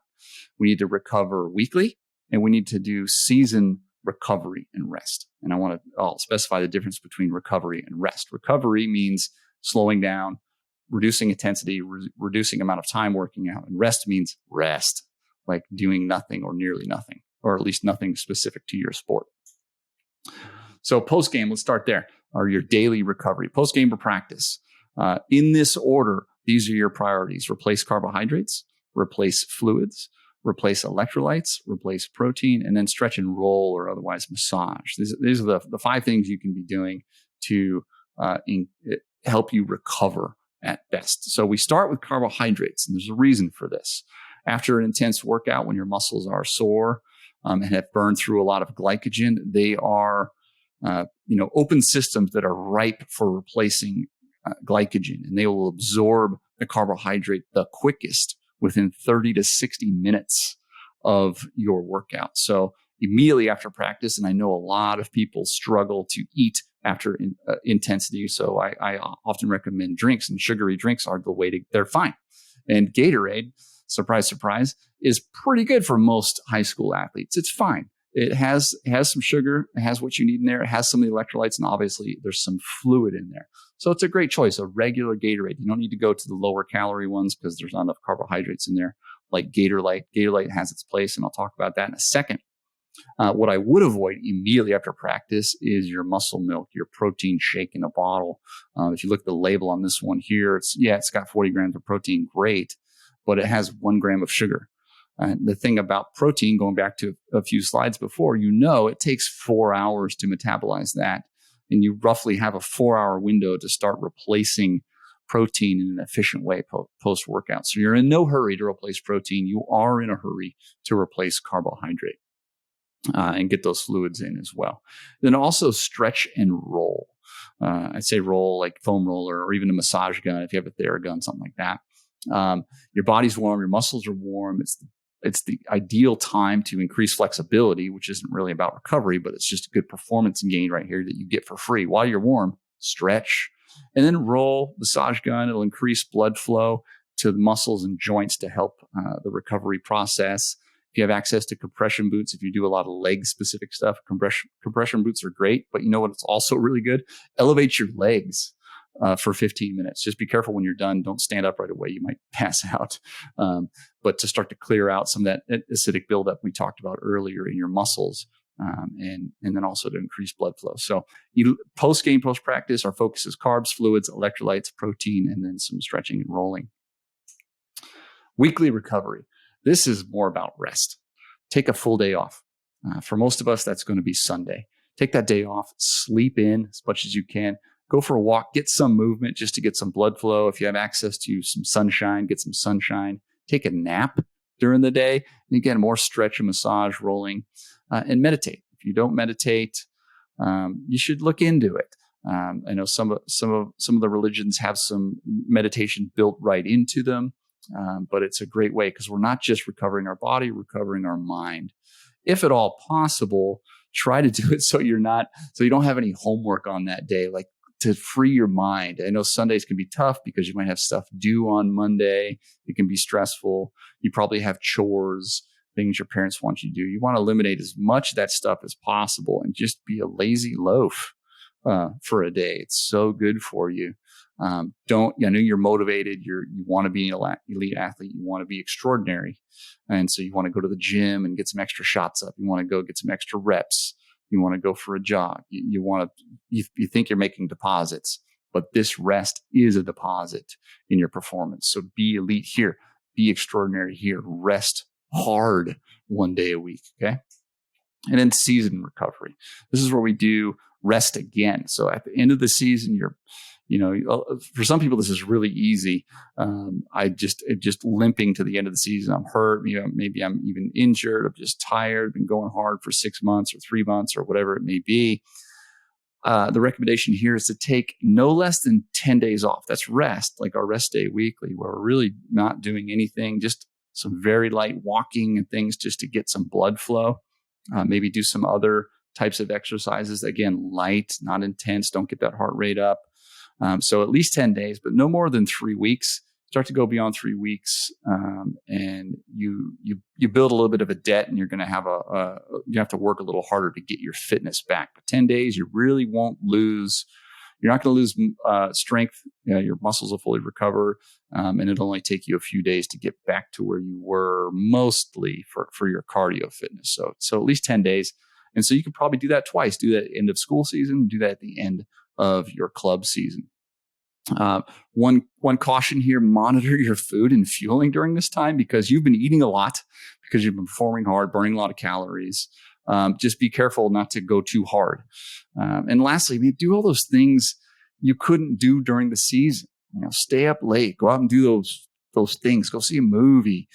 Speaker 1: We need to recover weekly, and we need to do season recovery and rest. And I'll specify the difference between recovery and rest. Recovery means slowing down, reducing intensity, reducing amount of time working out. And rest means rest, like doing nothing or nearly nothing, or at least nothing specific to your sport. So post-game, let's start there, or your daily recovery. Post-game or practice. In this order, these are your priorities. Replace carbohydrates, replace fluids, replace electrolytes, replace protein, and then stretch and roll or otherwise massage. These are the 5 things you can be doing to help you recover at best. So we start with carbohydrates, and there's a reason for this. After an intense workout, when your muscles are sore and have burned through a lot of glycogen, they are open systems that are ripe for replacing glycogen, and they will absorb the carbohydrate the quickest within 30 to 60 minutes of your workout. So immediately after practice, and I know a lot of people struggle to eat after intensity. So I often recommend drinks, and sugary drinks are the way they're fine. And Gatorade, surprise, surprise, is pretty good for most high school athletes. It's fine. It has some sugar. It has what you need in there. It has some of the electrolytes, and obviously there's some fluid in there. So it's a great choice, a regular Gatorade. You don't need to go to the lower calorie ones because there's not enough carbohydrates in there, like Gatorlyte. Gatorlyte has its place, and I'll talk about that in a second. What I would avoid immediately after practice is your muscle milk, your protein shake in a bottle. If you look at the label on this one here, it's got 40 grams of protein, great, but it has 1 gram of sugar. The thing about protein, going back to a few slides before, it takes 4 hours to metabolize that. And you roughly have a 4-hour window to start replacing protein in an efficient way post-workout. So you're in no hurry to replace protein. You are in a hurry to replace carbohydrate and get those fluids in as well. Then also stretch and roll. I'd say roll like foam roller or even a massage gun if you have a Theragun, something like that. Your body's warm, your muscles are warm. It's the ideal time to increase flexibility, which isn't really about recovery, but it's just a good performance gain right here that you get for free. While you're warm, stretch, and then roll, massage gun. It'll increase blood flow to the muscles and joints to help the recovery process. If you have access to compression boots, if you do a lot of leg specific stuff, compression boots are great, but you know what? It's also really good. Elevate your legs for 15 minutes. Just be careful when you're done. Don't stand up right away. You might pass out. But to start to clear out some of that acidic buildup we talked about earlier in your muscles, and then also to increase blood flow. So post-game, post-practice, our focus is carbs, fluids, electrolytes, protein, and then some stretching and rolling. Weekly recovery. This is more about rest. Take a full day off. For most of us, that's going to be Sunday. Take that day off, sleep in as much as you can. Go for a walk, get some movement just to get some blood flow. If you have access to some sunshine, get some sunshine. Take a nap during the day. And again, more stretch and massage, rolling, and meditate. If you don't meditate, you should look into it. I know some of the religions have some meditation built right into them, but it's a great way because we're not just recovering our body, recovering our mind. If at all possible, try to do it so you don't have any homework on that day, like to free your mind. I know Sundays can be tough because you might have stuff due on Monday. It can be stressful. You probably have chores, things your parents want you to do. You want to eliminate as much of that stuff as possible and just be a lazy loaf for a day. It's so good for you. I know you're motivated. You want to be an elite athlete. You want to be extraordinary. And so you want to go to the gym and get some extra shots up. You want to go get some extra reps. You want to go for a jog. You think you're making deposits, but this rest is a deposit in your performance. So be elite here, be extraordinary here, rest hard 1 day a week. Okay. And then season recovery. This is where we do rest again. So at the end of the season, for some people, this is really easy. Just limping to the end of the season. I'm hurt. Maybe I'm even injured. I'm just tired. Been going hard for 6 months or 3 months or whatever it may be. The recommendation here is to take no less than 10 days off. That's rest, like our rest day weekly, where we're really not doing anything, just some very light walking and things just to get some blood flow. Maybe do some other types of exercises. Again, light, not intense. Don't get that heart rate up. So at least 10 days, but no more than 3 weeks. Start to go beyond 3 weeks, and you build a little bit of a debt, and you're going to you have to work a little harder to get your fitness back. But 10 days, you really won't lose. You're not going to lose strength. Your muscles will fully recover, and it'll only take you a few days to get back to where you were mostly for your cardio fitness. So at least 10 days, and so you can probably do that twice. Do that at the end of school season. Do that at the end of your club season. One caution here: monitor your food and fueling during this time because you've been eating a lot because you've been performing hard, burning a lot of calories. Just be careful not to go too hard. And lastly, do all those things you couldn't do during the season. Stay up late, go out and do those things, go see a movie,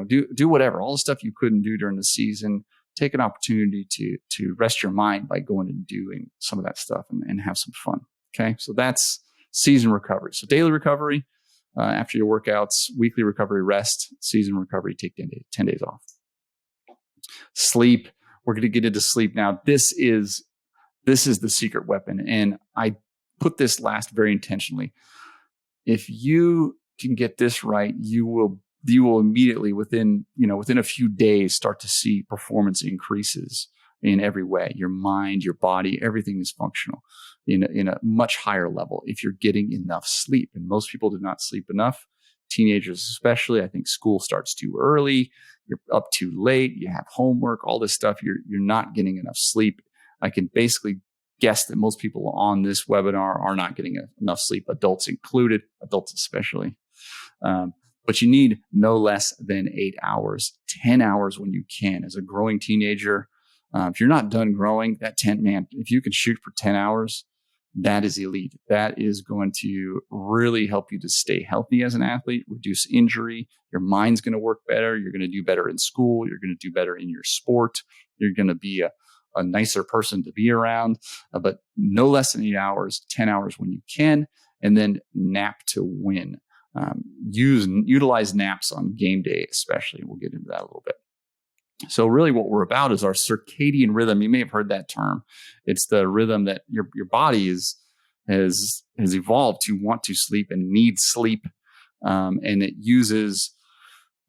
Speaker 1: do whatever, all the stuff you couldn't do during the season. Take an opportunity to rest your mind by going and doing some of that stuff and have some fun. Okay. So that's season recovery. So daily recovery, after your workouts, weekly recovery, rest, season recovery, take 10 days off. Sleep. We're going to get into sleep now. This is the secret weapon. And I put this last very intentionally. If you can get this right, you will immediately within a few days start to see performance increases in every way. Your mind, your body, everything is functional in a much higher level if you're getting enough sleep. And most people do not sleep enough. Teenagers especially. I think school starts too early. You're up too late. You have homework, all this stuff. You're not getting enough sleep. I can basically guess that most people on this webinar are not getting enough sleep, adults included, adults especially. But you need no less than 8 hours, 10 hours when you can. As a growing teenager, if you're not done growing, if you can shoot for 10 hours, that is elite. That is going to really help you to stay healthy as an athlete, reduce injury. Your mind's going to work better. You're going to do better in school. You're going to do better in your sport. You're going to be a nicer person to be around, but no less than 8 hours, 10 hours when you can, and then nap to win. Utilize naps on game day, especially. We'll get into that a little bit. So really what we're about is our circadian rhythm. You may have heard that term. It's the rhythm that your body has evolved to want to sleep and needs sleep. And it uses,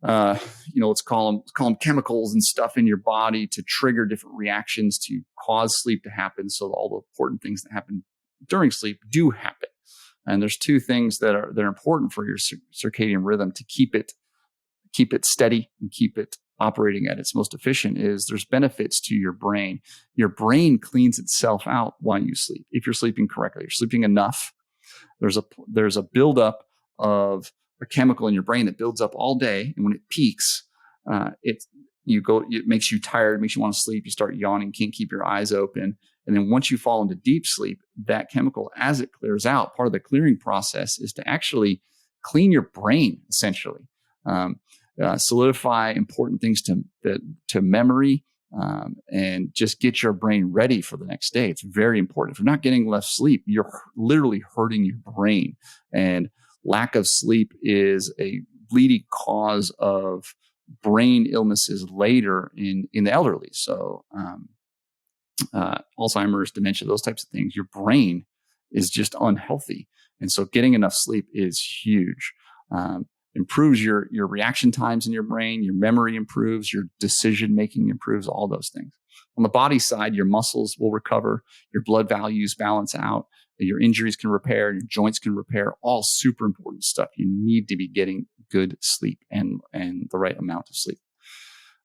Speaker 1: let's call them chemicals and stuff in your body to trigger different reactions to cause sleep to happen. So all the important things that happen during sleep do happen. And there's two things that are important for your circadian rhythm to keep it steady and keep it operating at its most efficient. Is there's benefits to your brain. Your brain cleans itself out while you sleep. If you're sleeping correctly, you're sleeping enough. There's a buildup of a chemical in your brain that builds up all day, and when it peaks, it makes you tired, makes you want to sleep. You start yawning, can't keep your eyes open. And then once you fall into deep sleep, that chemical, as it clears out, part of the clearing process is to actually clean your brain, essentially. Solidify important things to memory, and just get your brain ready for the next day. It's very important. If you're not getting enough sleep, you're literally hurting your brain. And lack of sleep is a leading cause of brain illnesses later in the elderly. So Alzheimer's, dementia, those types of things, your brain is just unhealthy. And so getting enough sleep is huge. Improves your reaction times in your brain, your memory improves, your decision-making improves, all those things. On the body side, your muscles will recover, your blood values balance out, your injuries can repair, your joints can repair, all super important stuff. You need to be getting good sleep and the right amount of sleep.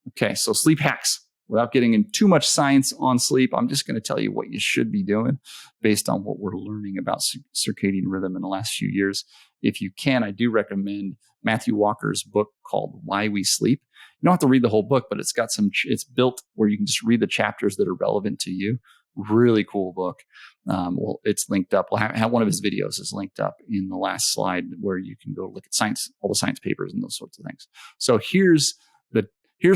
Speaker 1: Okay, so sleep hacks. Without getting in too much science on sleep, I'm just going to tell you what you should be doing based on what we're learning about circadian rhythm in the last few years. If you can, I do recommend Matthew Walker's book called Why We Sleep. You don't have to read the whole book, but it's built where you can just read the chapters that are relevant to you. Really cool book. It's linked up. We'll have one of his videos is linked up in the last slide where you can go look at science, all the science papers and those sorts of things. So here's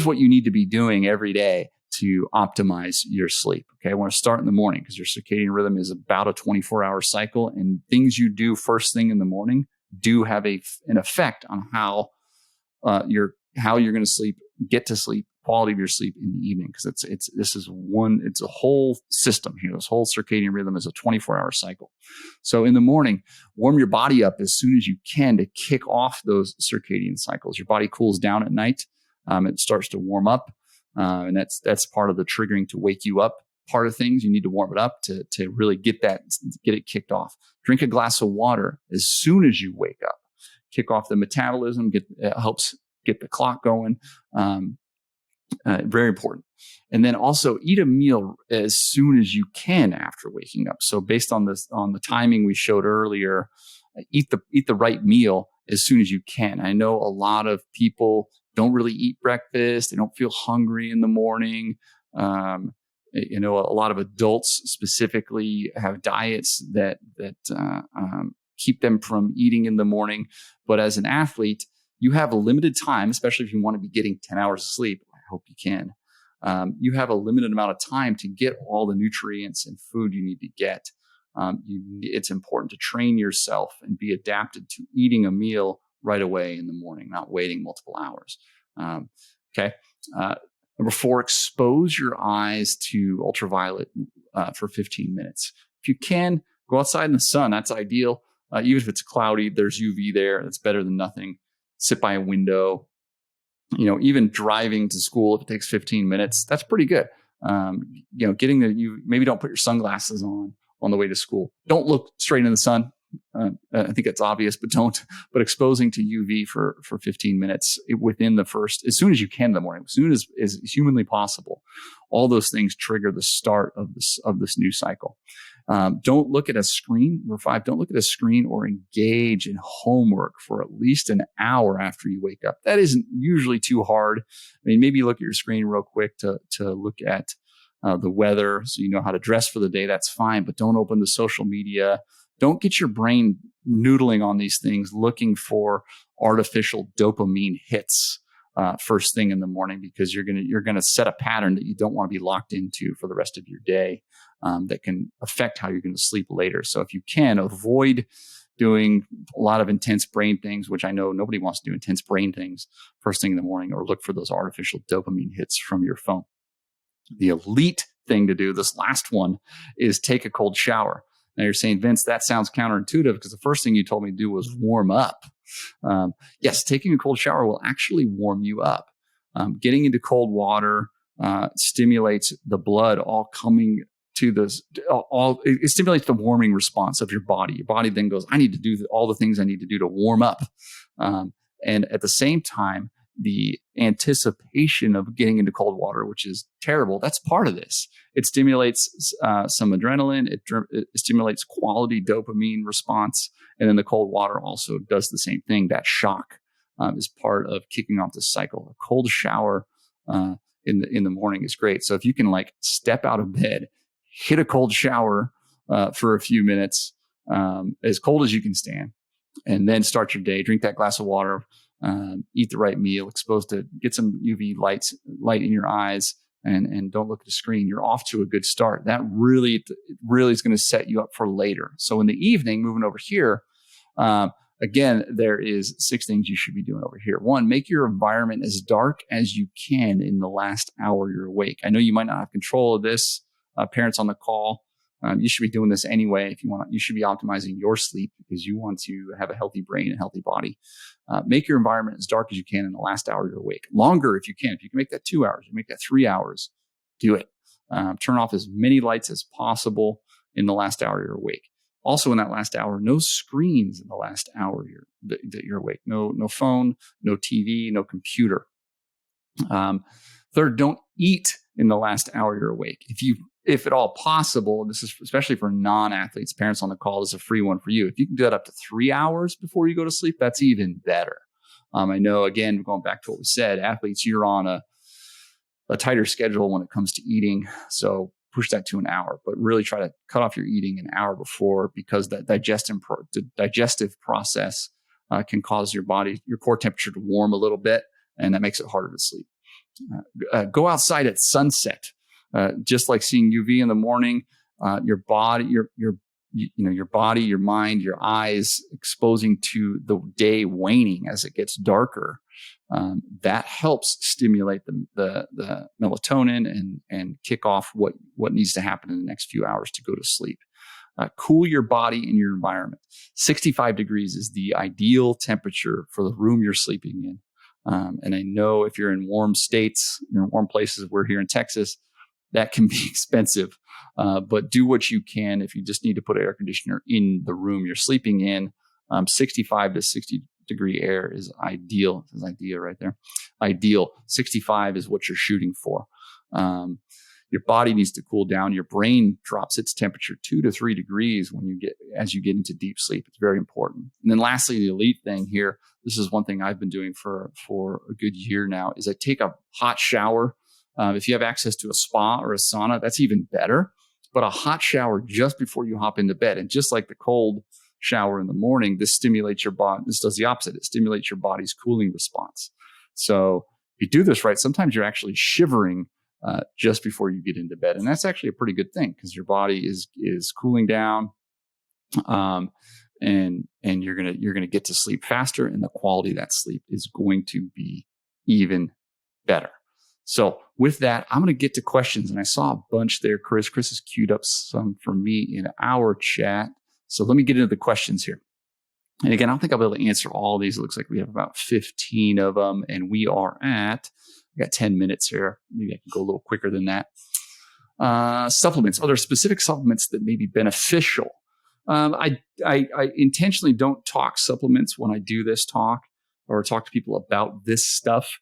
Speaker 1: what you need to be doing every day to optimize your sleep. Okay, I want to start in the morning because your circadian rhythm is about a 24-hour cycle, and things you do first thing in the morning do have an effect on how you're going to sleep, get to sleep, quality of your sleep in the evening. Because it's a whole system here. This whole circadian rhythm is a 24-hour cycle. So in the morning, warm your body up as soon as you can to kick off those circadian cycles. Your body cools down at night. It starts to warm up, and that's part of the triggering to wake you up part of things. You need to warm it up to really get it kicked off. Drink a glass of water as soon as you wake up. Kick off the metabolism. Helps get the clock going. Very important. And then also eat a meal as soon as you can after waking up. So based on the timing we showed earlier, eat the right meal as soon as you can. I know a lot of people don't really eat breakfast. They don't feel hungry in the morning. A lot of adults specifically have diets that keep them from eating in the morning. But as an athlete, you have a limited time, especially if you want to be getting 10 hours of sleep. I hope you can. You have a limited amount of time to get all the nutrients and food you need to get. It's important to train yourself and be adapted to eating a meal right away in the morning, not waiting multiple hours. Okay. Number 4, expose your eyes to ultraviolet for 15 minutes. If you can, go outside in the sun. That's ideal. Even if it's cloudy, there's UV there. That's better than nothing. Sit by a window. Even driving to school, if it takes 15 minutes, that's pretty good. Maybe don't put your sunglasses on the way to school. Don't look straight in the sun. I think it's obvious, but don't. But exposing to UV for 15 minutes within as soon as you can in the morning, as soon as humanly possible, all those things trigger the start of this new cycle. Don't look at a screen. Number 5, don't look at a screen or engage in homework for at least an hour after you wake up. That isn't usually too hard. I mean, maybe look at your screen real quick to look at the weather so you know how to dress for the day. That's fine, but don't open the social media. Don't get your brain noodling on these things, looking for artificial dopamine hits first thing in the morning, because you're gonna set a pattern that you don't want to be locked into for the rest of your day that can affect how you're going to sleep later. So if you can, avoid doing a lot of intense brain things, which I know nobody wants to do intense brain things first thing in the morning, or look for those artificial dopamine hits from your phone. The elite thing to do, this last one, is take a cold shower. Now you're saying, Vince, that sounds counterintuitive because the first thing you told me to do was warm up. Yes, taking a cold shower will actually warm you up. Getting into cold water stimulates the blood all coming to this. It stimulates the warming response of your body. Your body then goes, I need to do all the things I need to do to warm up. And at the same time, the anticipation of getting into cold water, which is terrible, that's part of this. It stimulates some adrenaline. It stimulates quality dopamine response. And then the cold water also does the same thing. That shock is part of kicking off this cycle. A cold shower in the morning is great. So if you can step out of bed, hit a cold shower for a few minutes, as cold as you can stand, and then start your day, drink that glass of water, eat the right meal, get some UV light in your eyes, and don't look at the screen. You're off to a good start. That really is going to set you up for later. So in the evening, moving over here, again, there is 6 things you should be doing over here. 1, make your environment as dark as you can in the last hour you're awake. I know you might not have control of this. Parents on the call, you should be doing this anyway. If you want, you should be optimizing your sleep because you want to have a healthy brain and healthy body. Make your environment as dark as you can in the last hour you're awake. Longer if you can. If you can make that 2 hours, you make that 3 hours, do it. Turn off as many lights as possible in the last hour you're awake. Also in that last hour, no screens in the last hour that you're awake. No phone, no TV, no computer. Third, don't eat in the last hour you're awake. If at all possible, this is especially for non-athletes, parents on the call, this is a free one for you. If you can do that up to 3 hours before you go to sleep, that's even better. I know, again, going back to what we said, athletes, you're on a tighter schedule when it comes to eating. So push that to an hour, but really try to cut off your eating an hour before, because that digestive process can cause your core temperature to warm a little bit, and that makes it harder to sleep. Go outside at sunset. Just like seeing UV in the morning, your body, your body, your mind, your eyes exposing to the day waning as it gets darker. That helps stimulate the melatonin and kick off what needs to happen in the next few hours to go to sleep. Cool your body and your environment. 65 degrees is the ideal temperature for the room you're sleeping in. And I know if you're in warm states, warm places, we're here in Texas, that can be expensive, but do what you can. If you just need to put an air conditioner in the room you're sleeping in, 65 to 60 degree air is ideal. This is idea right there. Ideal. 65 is what you're shooting for. your body needs to cool down. Your brain drops its temperature 2 to 3 degrees as you get into deep sleep. It's very important. And then lastly, the elite thing here, this is one thing I've been doing for a good year now, is I take a hot shower. If you have access to a spa or a sauna, that's even better. But a hot shower just before you hop into bed. And just like the cold shower in the morning, this stimulates your body. This does the opposite. It stimulates your body's cooling response. So if you do this right, sometimes you're actually shivering just before you get into bed. And that's actually a pretty good thing because your body is cooling down. And you're gonna get to sleep faster, and the quality of that sleep is going to be even better. So with that, I'm gonna get to questions, and I saw a bunch there. Chris has queued up some for me in our chat. So let me get into the questions here. And again, I don't think I'll be able to answer all of these. It looks like we have about 15 of them, and we got 10 minutes here. Maybe I can go a little quicker than that. Supplements. Are there specific supplements that may be beneficial? I intentionally don't talk supplements when I do this talk or talk to people about this stuff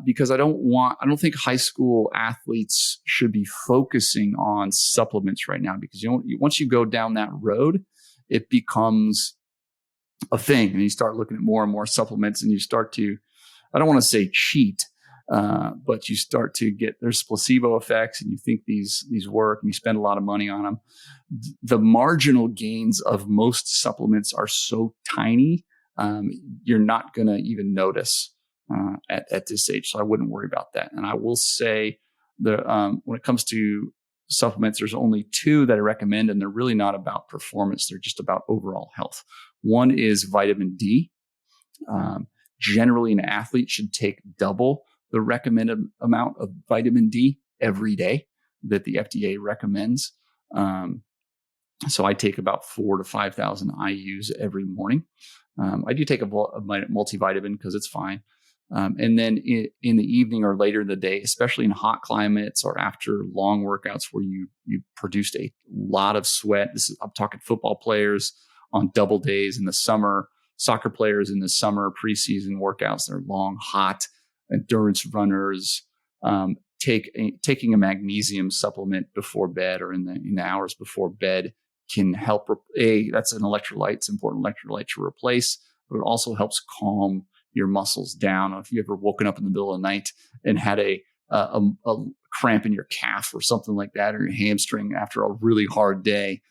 Speaker 1: because I don't think high school athletes should be focusing on supplements right now, because once you go down that road, it becomes a thing, and you start looking at more and more supplements, and you start to, I don't want to say cheat, but you start to there's placebo effects, and you think these work, and you spend a lot of money on them. The marginal gains of most supplements are so tiny, you're not going to even notice at this age. So I wouldn't worry about that. And I will say that when it comes to supplements, there's only 2 that I recommend, and they're really not about performance. They're just about overall health. One is vitamin D. Generally, an athlete should take double the recommended amount of vitamin D every day that the FDA recommends. So I take about 4,000 to 5,000 IUs every morning. I do take a multivitamin because it's fine. And then in the evening or later in the day, especially in hot climates or after long workouts where you produced a lot of sweat. I'm talking football players on double days in the summer, soccer players in the summer, preseason workouts that are long, hot, endurance runners. Taking a magnesium supplement before bed or in the hours before bed can help. That's an electrolyte. It's an important electrolyte to replace, but it also helps calm your muscles down. If you ever woken up in the middle of the night and had a cramp in your calf or something like that, or your hamstring after a really hard day,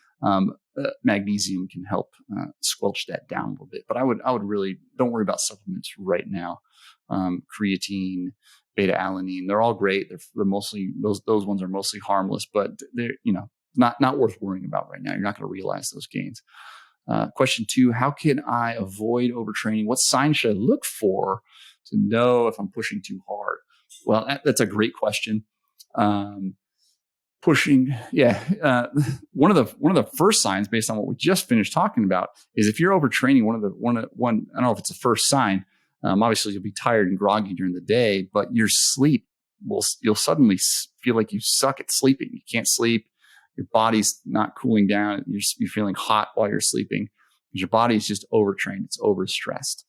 Speaker 1: magnesium can help squelch that down a little bit. But I would really don't worry about supplements right now. Creatine, beta alanine, they're all great. They're mostly those ones are mostly harmless, but they're not worth worrying about right now. You're not going to realize those gains. Question 2, how can I avoid overtraining? What signs should I look for to know if I'm pushing too hard? Well, that's a great question. Pushing, one of the first signs, based on what we just finished talking about, is if you're overtraining. One, I don't know if it's a first sign. Obviously, you'll be tired and groggy during the day, but your sleep you'll suddenly feel like you suck at sleeping. You can't sleep. Your body's not cooling down. You're feeling hot while you're sleeping because your body is just overtrained. It's overstressed.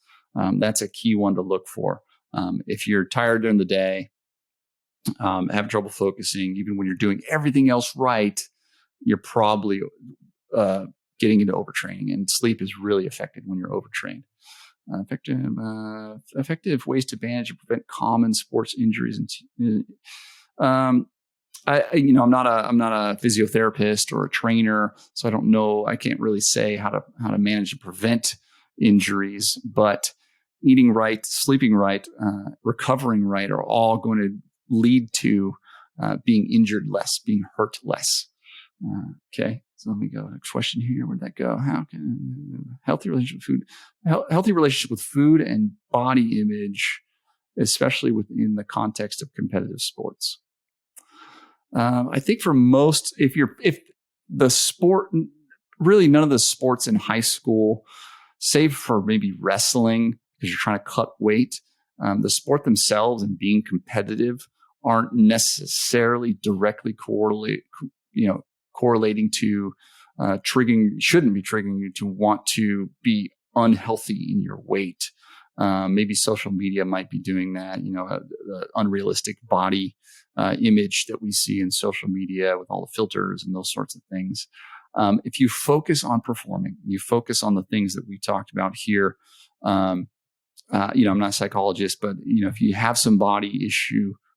Speaker 1: That's a key one to look for. If you're tired during the day, having trouble focusing, even when you're doing everything else right, you're probably getting into overtraining, and sleep is really affected when you're overtrained. Effective ways to manage and prevent common sports injuries. I'm not a physiotherapist or a trainer, so I don't know. I can't really say how to manage and prevent injuries. But eating right, sleeping right, recovering right are all going to lead to being injured less, being hurt less. Okay, so let me go. Next question here. Where'd that go? How can healthy relationship with food and body image, especially within the context of competitive sports? I think for most, if the sport, really none of the sports in high school, save for maybe wrestling because you're trying to cut weight, the sport themselves and being competitive aren't necessarily directly correlating to shouldn't be triggering you to want to be unhealthy in your weight. Maybe social media might be doing that. The unrealistic body image that we see in social media with all the filters and those sorts of things. If you focus on performing, you focus on the things that we talked about here. I'm not a psychologist, but if you have some body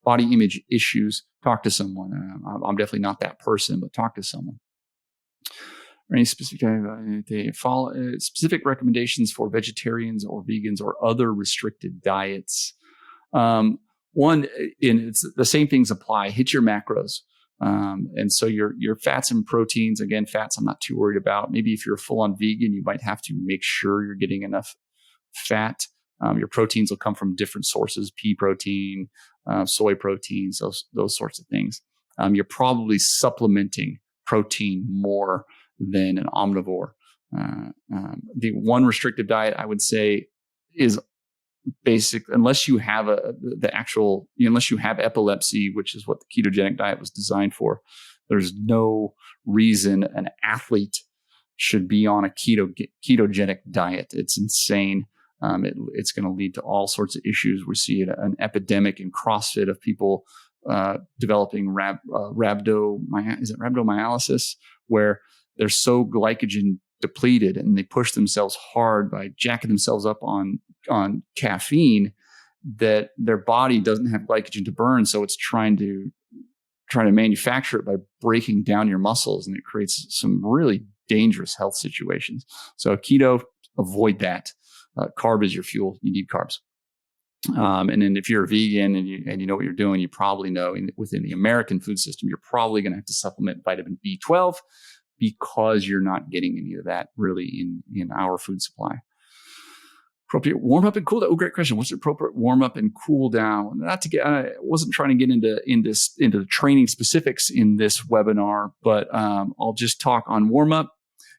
Speaker 1: image issues, talk to someone. I'm definitely not that person, but talk to someone. Any specific they follow specific recommendations for vegetarians or vegans or other restricted diets. It's the same things apply. Hit your macros. And so your fats and proteins, again, fats I'm not too worried about. Maybe if you're full on vegan, you might have to make sure you're getting enough fat. Your proteins will come from different sources, pea protein, soy proteins, those sorts of things. You're probably supplementing protein more than an omnivore. The one restrictive diet I would say is basic, unless you have unless you have epilepsy, which is what the ketogenic diet was designed for. There's no reason an athlete should be on a ketogenic diet. It's insane. It's going to lead to all sorts of issues. We see an epidemic in CrossFit of people developing rhabdomyolysis, where they're so glycogen depleted and they push themselves hard by jacking themselves up on caffeine that their body doesn't have glycogen to burn. So it's trying to manufacture it by breaking down your muscles, and it creates some really dangerous health situations. So keto, avoid that. Carb is your fuel. You need carbs. And then if you're a vegan and you know what you're doing, you probably know within the American food system, you're probably going to have to supplement vitamin B12 because you're not getting any of that really in our food supply. Appropriate warm up and cool down. Oh, great question. What's the appropriate warm up and cool down? I wasn't trying to get into the training specifics in this webinar, but I'll just talk on warm up.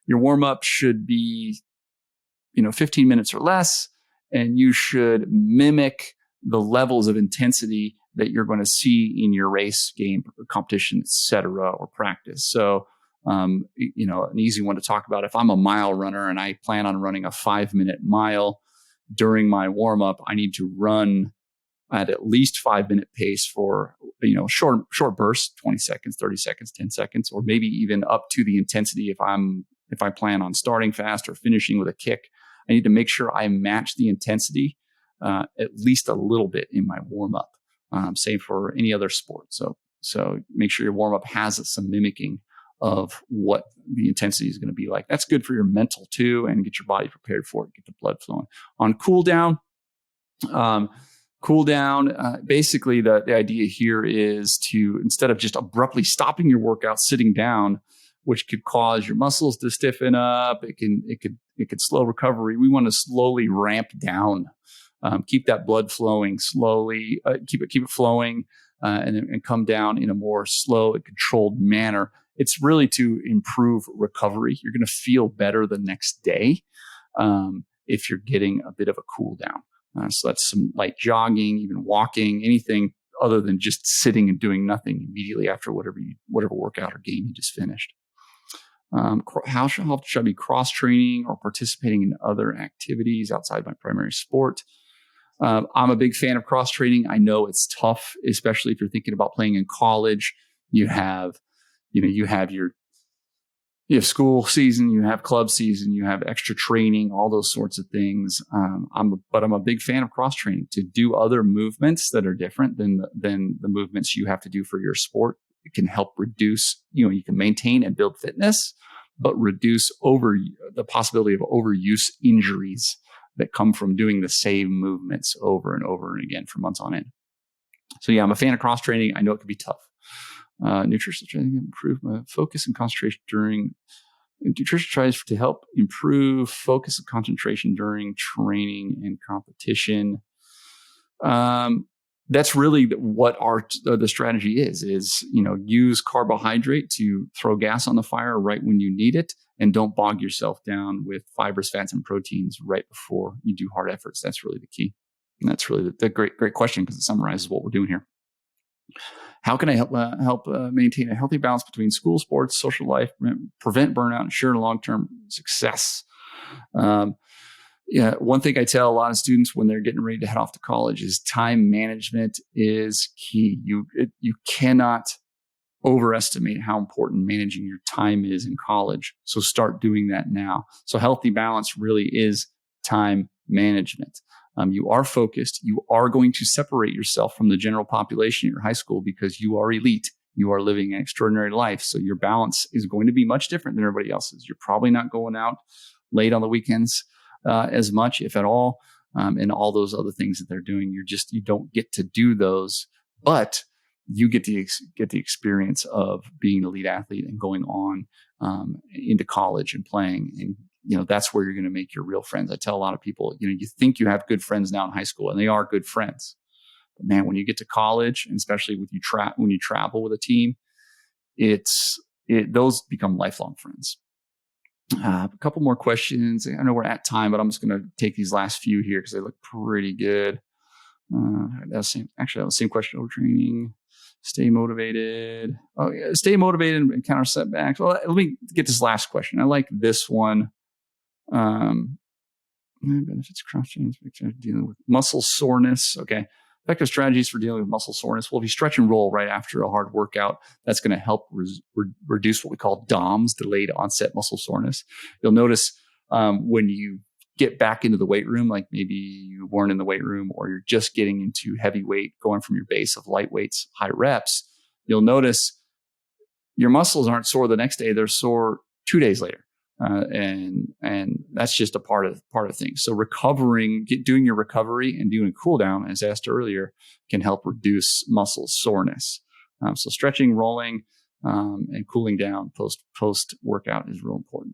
Speaker 1: Your warm up should be 15 minutes or less, and you should mimic the levels of intensity that you're going to see in your race, game, competition, et cetera, or practice. So, an easy one to talk about. If I'm a mile runner and I plan on running a 5-minute mile during my warm up, I need to run at least 5-minute pace for, short bursts, 20 seconds, 30 seconds, 10 seconds, or maybe even up to the intensity. If I plan on starting fast or finishing with a kick, I need to make sure I match the intensity at least a little bit in my warm up. Same for any other sport. So make sure your warm up has some mimicking of what the intensity is going to be like. That's good for your mental too, and get your body prepared for it, get the blood flowing. On cool down, basically the idea here is to, instead of just abruptly stopping your workout, sitting down, which could cause your muscles to stiffen up. It could slow recovery. We want to slowly ramp down, keep that blood flowing slowly, keep it flowing, and come down in a more slow and controlled manner. It's really to improve recovery. You're going to feel better the next day if you're getting a bit of a cool down. So that's some light jogging, even walking, anything other than just sitting and doing nothing immediately after whatever workout or game you just finished. How should I be cross-training or participating in other activities outside my primary sport? I'm a big fan of cross-training. I know it's tough, especially if you're thinking about playing in college. You have school season, you have club season, you have extra training, all those sorts of things. I'm a big fan of cross-training to do other movements that are different than the movements you have to do for your sport. It can help reduce, you can maintain and build fitness, but reduce the possibility of overuse injuries that come from doing the same movements over and over and again for months on end. So yeah, I'm a fan of cross training. I know it can be tough. Nutrition training improve my focus and concentration during nutrition tries to help improve focus and concentration during training and competition. That's really what the strategy is, use carbohydrate to throw gas on the fire right when you need it, and don't bog yourself down with fibers, fats, and proteins right before you do hard efforts. That's really the key. And that's really the great question, because it summarizes what we're doing here. How can I help maintain a healthy balance between school, sports, social life, prevent burnout, ensure long-term success? Yeah, one thing I tell a lot of students when they're getting ready to head off to college is time management is key. You cannot overestimate how important managing your time is in college. So start doing that now. So healthy balance really is time management. You are focused. You are going to separate yourself from the general population at your high school because you are elite. You are living an extraordinary life. So your balance is going to be much different than everybody else's. You're probably not going out late on the weekends as much, if at all, and all those other things that they're doing. You don't get to do those, but you get the experience of being an elite athlete and going on into college and playing. And that's where you're going to make your real friends. I tell a lot of people, you think you have good friends now in high school, and they are good friends. But man, when you get to college, and especially when you travel with a team, those become lifelong friends. A couple more questions. I know we're at time, but I'm just going to take these last few here because they look pretty good. That was the same question. Overtraining, stay motivated. Oh, yeah, stay motivated and counter setbacks. Well, let me get this last question. I like this one. Benefits cross chains, dealing with muscle soreness. Okay. Effective strategies for dealing with muscle soreness. Well, if you stretch and roll right after a hard workout, that's going to help reduce what we call DOMS, delayed onset muscle soreness. You'll notice when you get back into the weight room, like maybe you weren't in the weight room or you're just getting into heavy weight, going from your base of light weights, high reps, you'll notice your muscles aren't sore the next day. They're sore 2 days later. And that's just a part of things. So doing your recovery and doing cool down, as asked earlier, can help reduce muscle soreness. So stretching, rolling, and cooling down post workout is real important.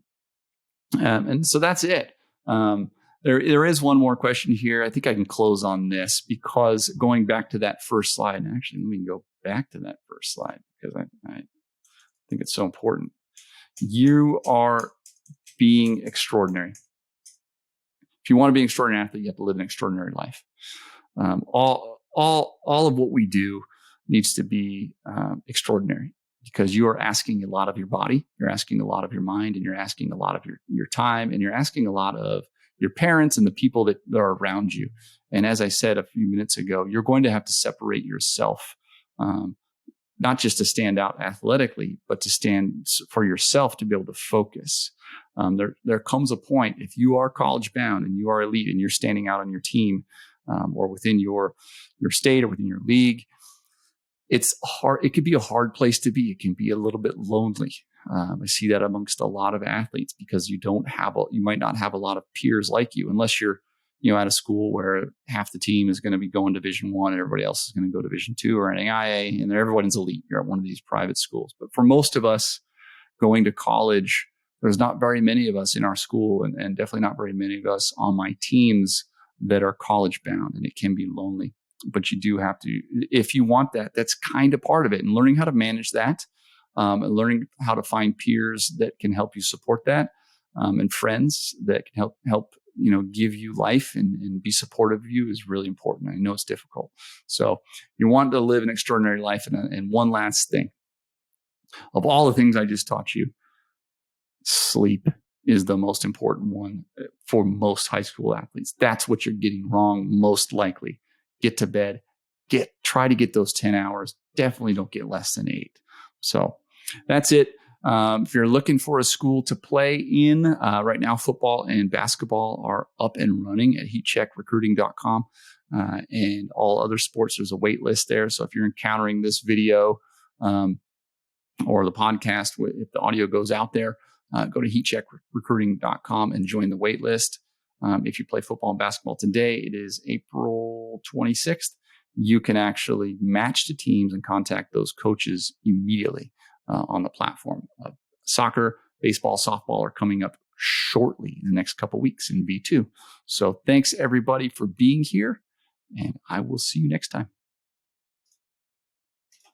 Speaker 1: And so that's it. There is one more question here. I think I can close on this because going back to that first slide, and actually let me go back to that first slide because I think it's so important. You are being extraordinary. If you want to be an extraordinary athlete, you have to live an extraordinary life. All of what we do needs to be extraordinary because you are asking a lot of your body, you're asking a lot of your mind, and you're asking a lot of your time, and you're asking a lot of your parents and the people that are around you. And as I said a few minutes ago, you're going to have to separate yourself, not just to stand out athletically, but to stand for yourself to be able to focus. There comes a point, if you are college bound and you are elite and you're standing out on your team or within your state or within your league, it's hard. It could be a hard place to be. It can be a little bit lonely. I see that amongst a lot of athletes because you might not have a lot of peers like you unless you're at a school where half the team is going to be going Division I and everybody else is going to go Division II or NAIA, and everyone's elite. You're at one of these private schools. But for most of us going to college, there's not very many of us in our school and definitely not very many of us on my teams that are college bound, and it can be lonely. But you do have to, if you want that, that's kind of part of it. And learning how to manage that and learning how to find peers that can help you support that and friends that can help give you life and be supportive of you is really important. I know it's difficult. So you want to live an extraordinary life. And one last thing, of all the things I just taught you, sleep is the most important one for most high school athletes. That's what you're getting wrong most likely. Get to bed, try to get those 10 hours. Definitely don't get less than 8. So that's it. If you're looking for a school to play in, right now, football and basketball are up and running at heatcheckrecruiting.com. And all other sports, there's a wait list there. So if you're encountering this video or the podcast, if the audio goes out there, go to heatcheckrecruiting.com and join the wait list. If you play football and basketball today, it is April 26th. You can actually match the teams and contact those coaches immediately on the platform. Soccer, baseball, softball are coming up shortly in the next couple of weeks in V2. So thanks everybody for being here, and I will see you next time.